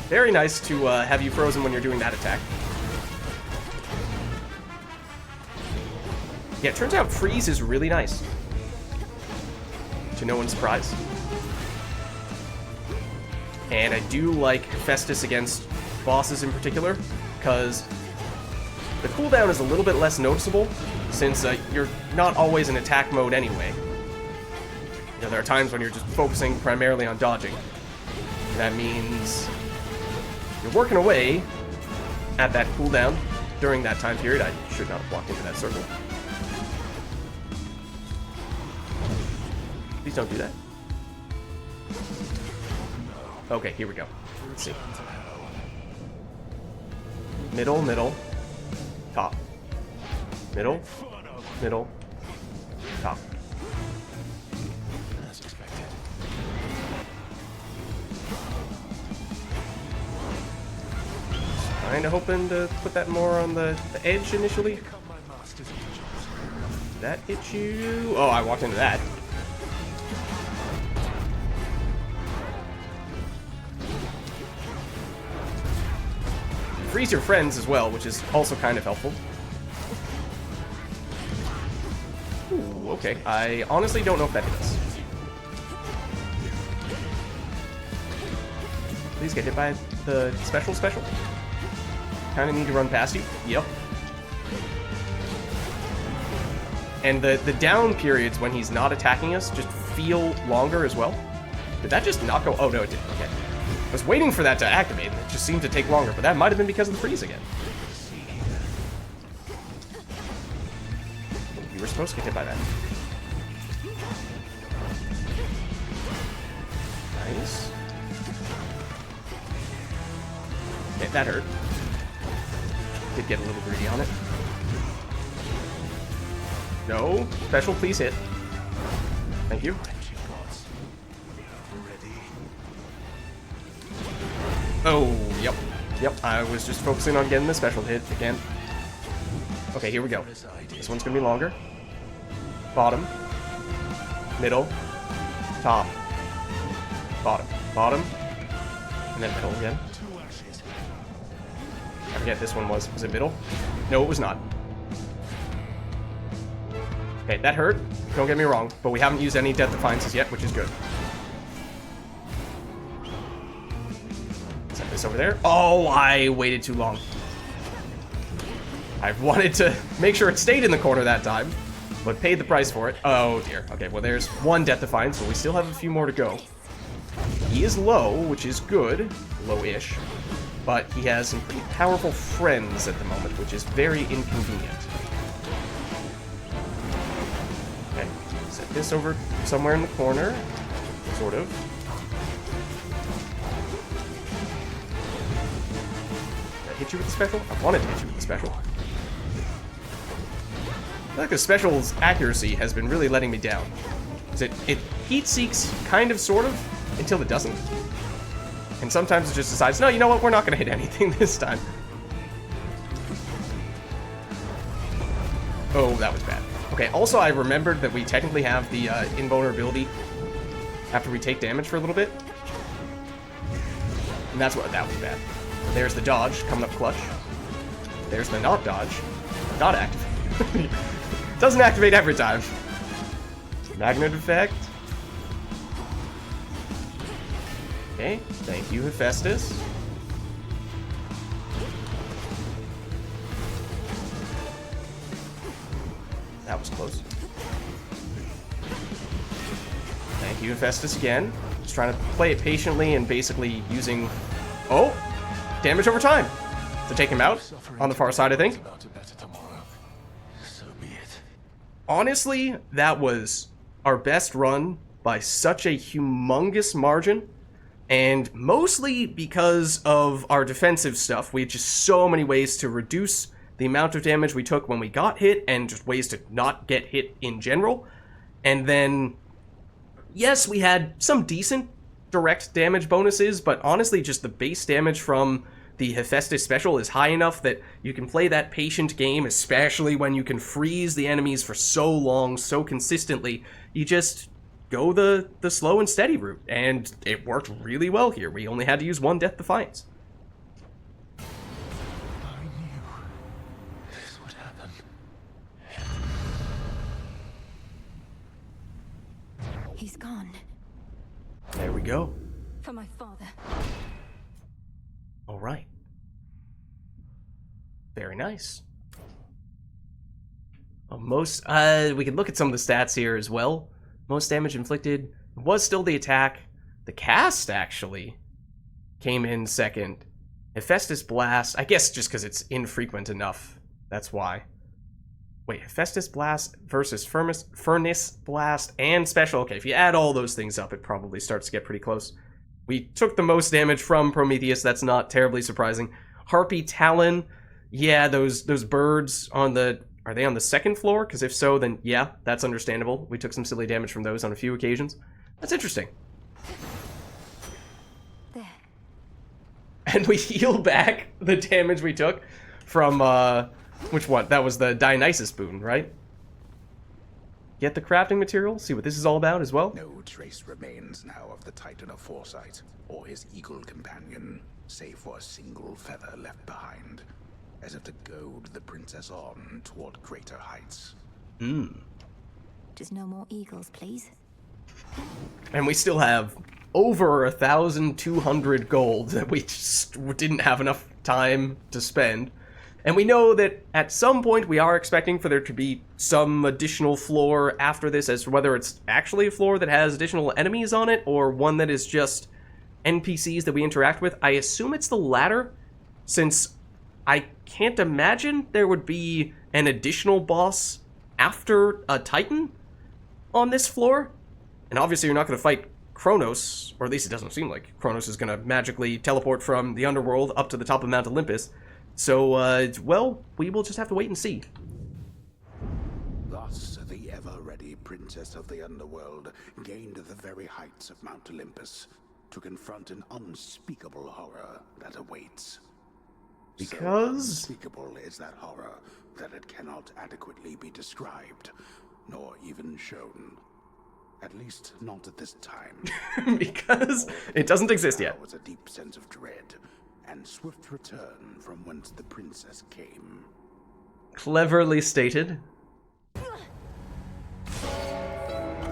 Very nice to have you frozen when you're doing that attack. Yeah, it turns out freeze is really nice. To no one's surprise. And I do like Festus against bosses in particular, because the cooldown is a little bit less noticeable, since you're not always in attack mode anyway. You know, there are times when you're just focusing primarily on dodging. And that means you're working away at that cooldown during that time period. I should not have walked into that circle. Please don't do that. Okay, here we go. Let's see. Middle, middle, top. Middle, middle, top. As expected. Kinda hoping to put that more on the edge initially. Did that hit you? Oh, I walked into that. Freeze your friends as well, which is also kind of helpful. Ooh, okay. I honestly don't know if that hits. Please get hit by the special. Kind of need to run past you. Yep. And the down periods when he's not attacking us just feel longer as well. Did that just not go? Oh, no, it didn't. Okay. I was waiting for that to activate, and it just seemed to take longer, but that might have been because of the freeze again. You were supposed to get hit by that. Nice. Okay, that hurt. Did get a little greedy on it. No. Special, please hit. Thank you. Oh, yep. Yep, I was just focusing on getting the special hit again. Okay, here we go. This one's gonna be longer. Bottom. Middle. Top. Bottom. Bottom. And then middle again. I forget this one was. Was it middle? No, it was not. Okay, that hurt. Don't get me wrong, but we haven't used any Death Defiances yet, which is good. Set this over there. Oh, I waited too long. I wanted to make sure it stayed in the corner that time, but paid the price for it. Oh dear. Okay, well there's one Death Defiance, but we still have a few more to go. He is low, which is good. Low-ish. But he has some pretty powerful friends at the moment, which is very inconvenient. Okay, set this over somewhere in the corner. Sort of. Did I hit you with the special? I wanted to hit you with the special. I feel like the special's accuracy has been really letting me down. It heat seeks kind of, sort of, until it doesn't. And sometimes it just decides, no, you know what, we're not going to hit anything this time. Oh, that was bad. Okay, also I remembered that we technically have the invulnerability after we take damage for a little bit. And that's what, that was bad. There's the dodge, coming up clutch. There's the not dodge. Not activate. Doesn't activate every time. Magnet effect. Okay, thank you, Hephaestus. That was close. Thank you, Hephaestus, again. Just trying to play it patiently and basically using... Oh! Damage over time! To take him out, on the far side, I think. Honestly, that was our best run by such a humongous margin. And mostly because of our defensive stuff. We had just so many ways to reduce the amount of damage we took when we got hit, and just ways to not get hit in general. And then, yes, we had some decent direct damage bonuses, but honestly, just the base damage from the Hephaestus special is high enough that you can play that patient game, especially when you can freeze the enemies for so long, so consistently. You just go the slow and steady route, and it worked really well here. We only had to use one Death Defiance. I knew this would happen. He's gone. There we go. For my father. All right. Very nice. We can look at some of the stats here as well. Most damage inflicted was still the attack. The cast actually came in second. Hephaestus Blast, I guess just because it's infrequent enough. That's why. Wait, Hephaestus Blast versus Furnace Blast and Special. Okay, if you add all those things up, it probably starts to get pretty close. We took the most damage from Prometheus. That's not terribly surprising. Harpy Talon. Yeah, those birds on the... Are they on the second floor? Because if so, then yeah, that's understandable. We took some silly damage from those on a few occasions. That's interesting. There. And we heal back the damage we took from, which one? That was the Dionysus boon, right? Get the crafting material, see what this is all about as well. No trace remains now of the Titan of Foresight, or his eagle companion, save for a single feather left behind, as if to goad the princess on toward greater heights. Just no more eagles, please. And we still have over 1,200 gold that we just didn't have enough time to spend. And we know that at some point we are expecting for there to be some additional floor after this, as to whether it's actually a floor that has additional enemies on it or one that is just NPCs that we interact with. I assume it's the latter, since I can't imagine there would be an additional boss after a Titan on this floor. And obviously you're not going to fight Kronos, or at least it doesn't seem like Kronos is going to magically teleport from the underworld up to the top of Mount Olympus. So, well, we will just have to wait and see. Thus, the ever-ready princess of the underworld gained the very heights of Mount Olympus to confront an unspeakable horror that awaits. Because? So unspeakable is that horror that it cannot adequately be described, nor even shown. At least not at this time. Because it doesn't exist yet. There was a deep sense of dread and swift return from whence the princess came. Cleverly stated.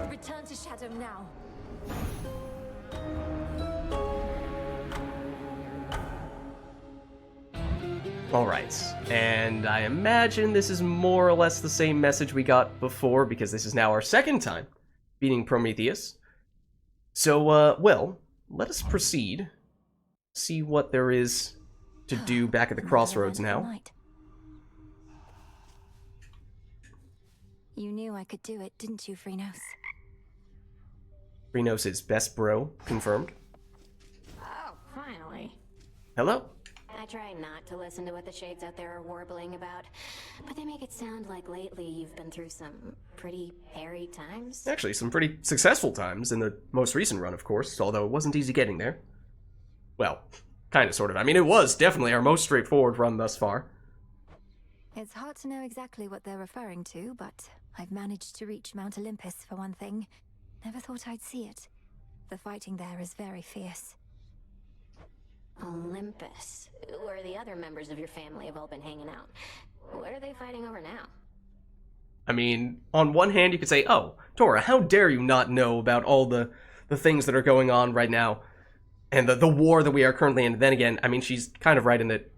Return to Shadow now. Alright, and I imagine this is more or less the same message we got before, because this is now our second time beating Prometheus. So, well, let us proceed. See what there is to do back at the crossroads now. You knew I could do it, didn't you, Phrynos? Phrynos is best bro, confirmed. Oh, finally. Hello. I try not to listen to what the shades out there are warbling about, but they make it sound like lately you've been through some pretty hairy times. Actually, some pretty successful times in the most recent run, of course, although it wasn't easy getting there. Well, kind of, sort of. I mean, it was definitely our most straightforward run thus far. It's hard to know exactly what they're referring to, but I've managed to reach Mount Olympus, for one thing. Never thought I'd see it. The fighting there is very fierce. Olympus, where the other members of your family have all been hanging out. What are they fighting over now? I mean, on one hand, you could say, oh, Tora, how dare you not know about all the things that are going on right now, and the war that we are currently in. Then again, I mean, she's kind of right in that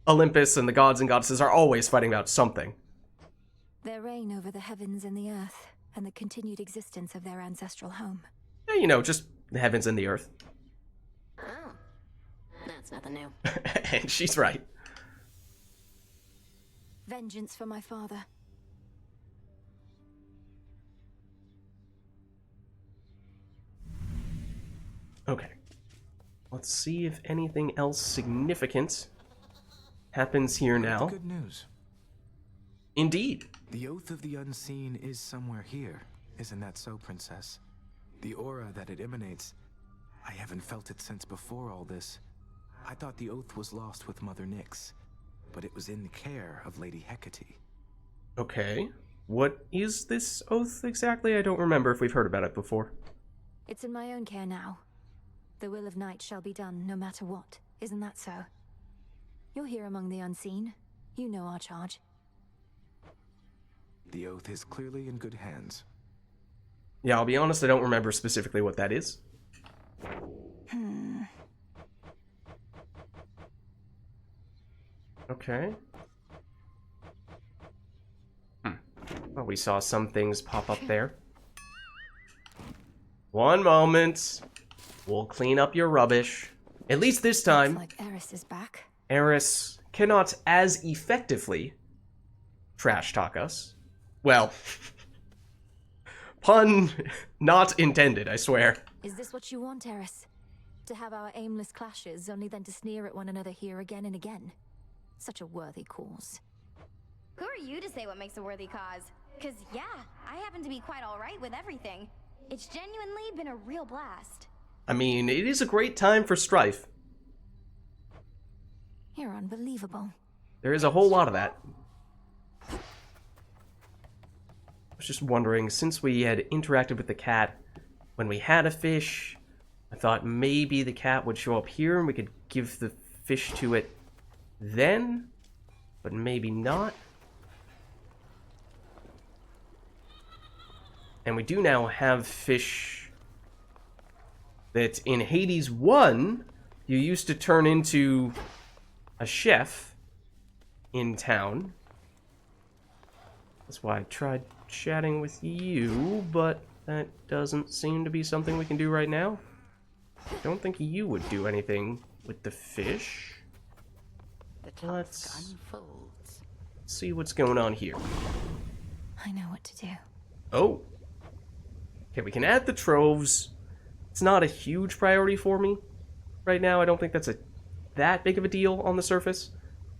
Olympus and the gods and goddesses are always fighting about something. Their reign over the heavens and the earth, and the continued existence of their ancestral home. Yeah, you know, just the heavens and the earth. Oh, that's nothing new. And she's right. Vengeance for my father. Okay. Let's see if anything else significant happens here now. Good news. Indeed. The Oath of the Unseen is somewhere here. Isn't that so, Princess? The aura that it emanates I haven't felt it since before all this. I thought the oath was lost with Mother Nyx, but it was in the care of Lady Hecate. Okay. What is this oath exactly? I don't remember if we've heard about it before. It's in my own care now. The will of Night shall be done no matter what. Isn't that so? You're here among the unseen. You know our charge. The oath is clearly in good hands. Yeah, I'll be honest, I don't remember specifically what that is. Okay. Well, we saw some things pop up there. One moment. We'll clean up your rubbish. At least this time. Looks like Eris is back. Eris cannot as effectively trash talk us. Well, pun not intended, I swear. Is this what you want, Eris? To have our aimless clashes, only then to sneer at one another here again and again? Such a worthy cause. Who are you to say what makes a worthy cause? Cause yeah, I happen to be quite alright with everything. It's genuinely been a real blast. I mean, it is a great time for strife. You're unbelievable. There is a whole lot of that. I was just wondering, since we had interacted with the cat when we had a fish, I thought maybe the cat would show up here and we could give the fish to it then, but maybe not. And we do now have fish that in Hades 1, you used to turn into a chef in town. That's why I tried chatting with you, but that doesn't seem to be something we can do right now. I don't think you would do anything with the fish. Let's see what's going on here. I know what to do. Oh. Okay, we can add the troves. It's not a huge priority for me right now. I don't think that's that big of a deal on the surface.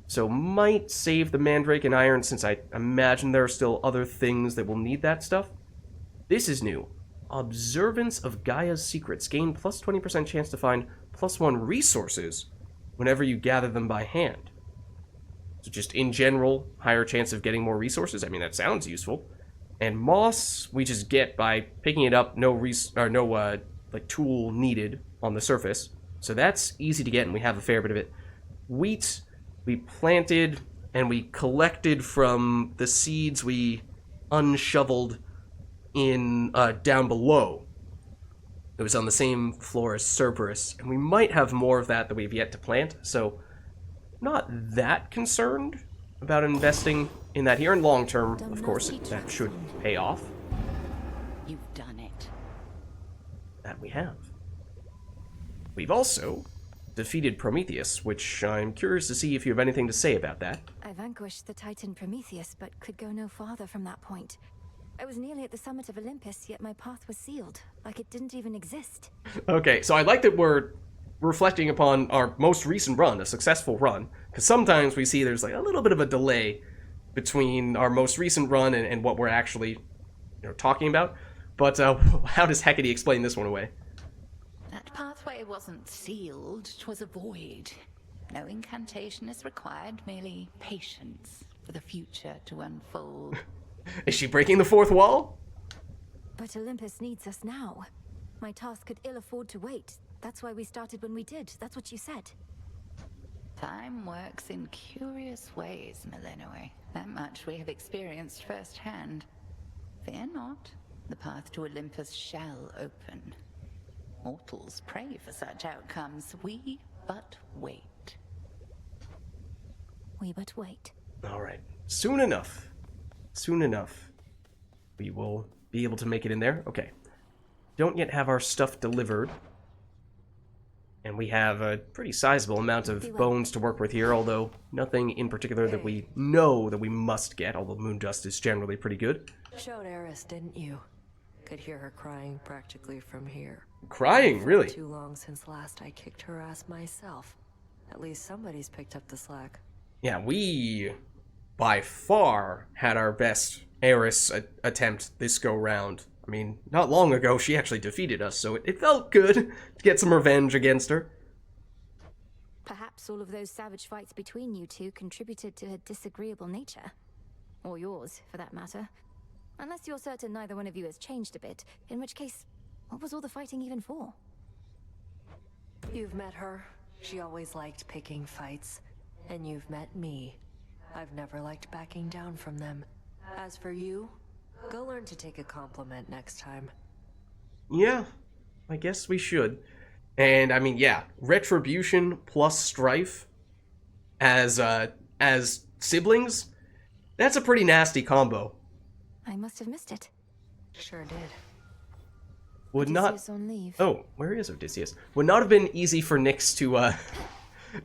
So might save the mandrake and iron since I imagine there are still other things that will need that stuff. This is new. Observance of Gaia's secrets. Gain plus 20% chance to find +1 resources whenever you gather them by hand. So just in general, higher chance of getting more resources. I mean, that sounds useful. And moss, we just get by picking it up. No like tool needed on the surface. So that's easy to get, and we have a fair bit of it. Wheat, we planted and we collected from the seeds we unshoveled in down below. It was on the same floor as Cerberus, and we might have more of that we've yet to plant, so not that concerned about investing in that here. In long term, of course, that should pay off. You've done it. That we have. We've also defeated Prometheus, which I'm curious to see if you have anything to say about that. I vanquished the Titan Prometheus, but could go no farther from that point. I was nearly at the summit of Olympus, yet my path was sealed, like it didn't even exist. Okay, so I like that we're reflecting upon our most recent run, a successful run, because sometimes we see there's like a little bit of a delay between our most recent run and what we're actually, talking about. But how does Hecate explain this one away? That pathway wasn't sealed, 'twas a void. No incantation is required, merely patience for the future to unfold. Is she breaking the fourth wall? But Olympus needs us now. My task could ill afford to wait. That's why we started when we did. That's what you said. Time works in curious ways, Millenoi. That much we have experienced firsthand. Fear not, the path to Olympus shall open. Mortals pray for such outcomes. We but wait. We but wait. All right. Soon enough, we will be able to make it in there. Okay. Don't yet have our stuff delivered. And we have a pretty sizable amount of bones to work with here, although nothing in particular that we know that we must get, although moon dust is generally pretty good. Showed Eris, didn't you? Could hear her crying practically from here. Crying, really? Too long since last I kicked her ass myself. At least somebody's picked up the slack. Yeah, we by far had our best Eris attempt this go round. I mean, not long ago, she actually defeated us, so it felt good to get some revenge against her. Perhaps all of those savage fights between you two contributed to her disagreeable nature. Or yours, for that matter. Unless you're certain neither one of you has changed a bit, in which case, what was all the fighting even for? You've met her. She always liked picking fights. And you've met me. I've never liked backing down from them. As for you, go learn to take a compliment next time. Yeah, I guess we should. And I mean, yeah, retribution plus strife as siblings, that's a pretty nasty combo. I must have missed it. Sure did. Would Odysseus not. on leave. Oh, where is Odysseus? Would not have been easy for Nyx to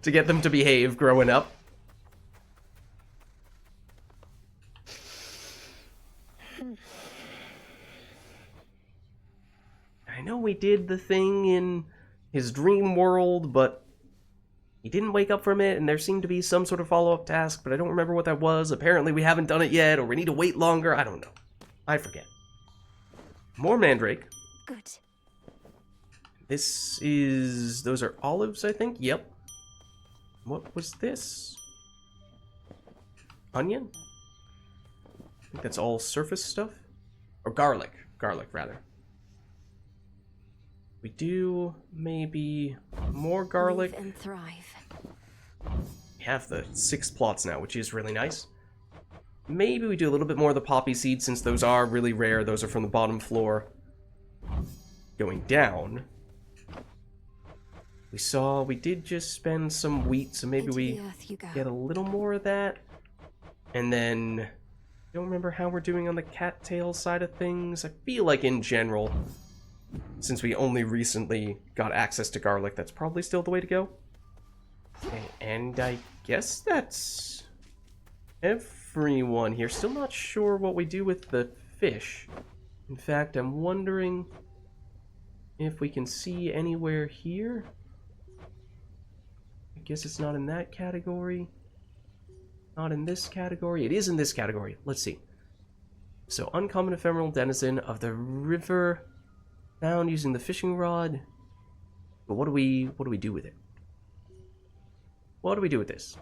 to get them to behave growing up. I know we did the thing in his dream world, but he didn't wake up from it, and there seemed to be some sort of follow-up task, but I don't remember what that was. Apparently we haven't done it yet, or we need to wait longer. I don't know. I forget. More mandrake. Good. This is... those are olives, I think? Yep. What was this? Onion? I think that's all surface stuff. Or garlic. Garlic, rather. We do maybe more garlic. Live and thrive. We have the 6 plots now, which is really nice. Maybe we do a little bit more of the poppy seeds, since those are really rare. Those are from the bottom floor. Going down. We did just spend some wheat, so maybe we get a little more of that. And then, I don't remember how we're doing on the cattail side of things. I feel like in general, since we only recently got access to garlic, that's probably still the way to go. Okay, and I guess that's everyone here. Still not sure what we do with the fish. In fact, I'm wondering if we can see anywhere here. I guess it's not in that category. Not in this category. It is in this category. Let's see. So, uncommon ephemeral denizen of the river, found using the fishing rod. But what do we do with it? What do we do with this?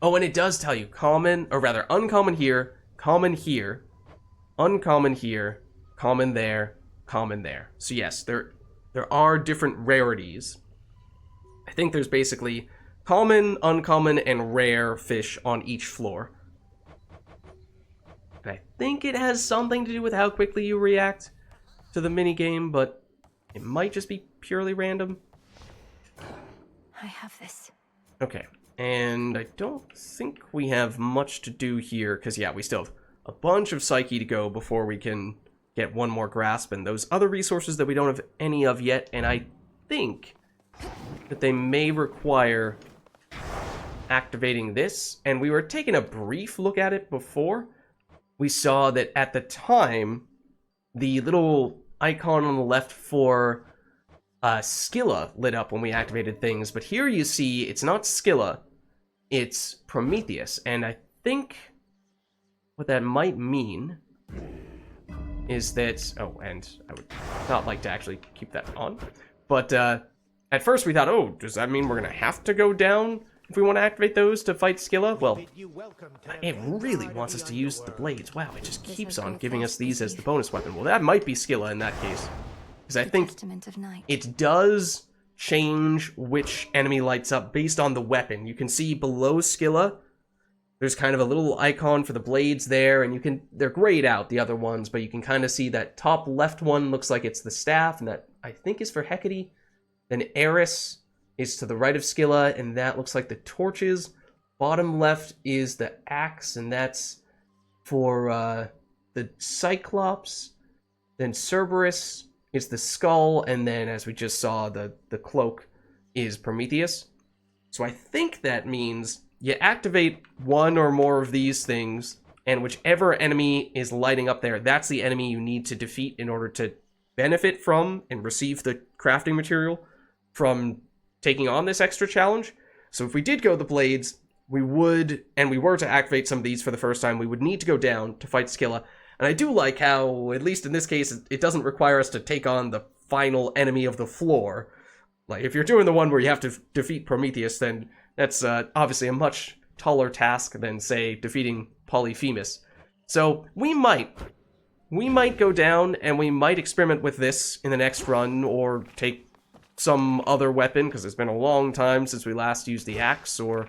Oh, and it does tell you common, or rather uncommon here, uncommon here, common there, common there. So yes, there are different rarities. I think there's basically common, uncommon, and rare fish on each floor. And I think it has something to do with how quickly you react to the minigame, but it might just be purely random. I have this. Okay, and I don't think we have much to do here, because yeah, we still have a bunch of Psyche to go before we can get one more grasp, and those other resources that we don't have any of yet, and I think that they may require activating this, and we were taking a brief look at it before. We saw that at the time, the little icon on the left for Scylla lit up when we activated things, but here you see it's not Scylla, it's Prometheus, and I think what that might mean is that, oh, and I would not like to actually keep that on, but at first we thought, oh, does that mean we're gonna have to go down if we want to activate those to fight Scylla? Well, it really wants us to use the blades. Wow, it just keeps on giving us these as the bonus weapon. Well, that might be Scylla in that case, because I think it does change which enemy lights up based on the weapon. You can see below Scylla, there's kind of a little icon for the blades there, and they're grayed out, the other ones, but you can kind of see that top left one looks like it's the staff, and that I think is for Hecate. Then Eris is to the right of Scylla, and that looks like the torches. Bottom left is the axe, and that's for the Cyclops. Then Cerberus is the skull, and then, as we just saw, the cloak is Prometheus. So I think that means you activate one or more of these things, and whichever enemy is lighting up there, that's the enemy you need to defeat in order to benefit from and receive the crafting material from taking on this extra challenge. So if we did go the blades, we would, and we were to activate some of these for the first time, we would need to go down to fight Scylla. And I do like how, at least in this case, it doesn't require us to take on the final enemy of the floor. Like, if you're doing the one where you have to defeat Prometheus, then that's obviously a much taller task than, say, defeating Polyphemus. So we might go down and we might experiment with this in the next run, or take some other weapon, because it's been a long time since we last used the axe or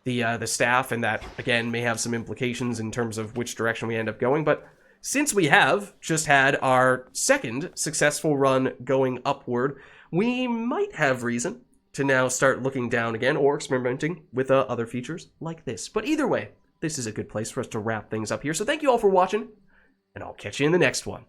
the staff, and that, again, may have some implications in terms of which direction we end up going. But since we have just had our second successful run going upward, we might have reason to now start looking down again, or experimenting with other features like this. But either way, this is a good place for us to wrap things up here. So thank you all for watching, and I'll catch you in the next one.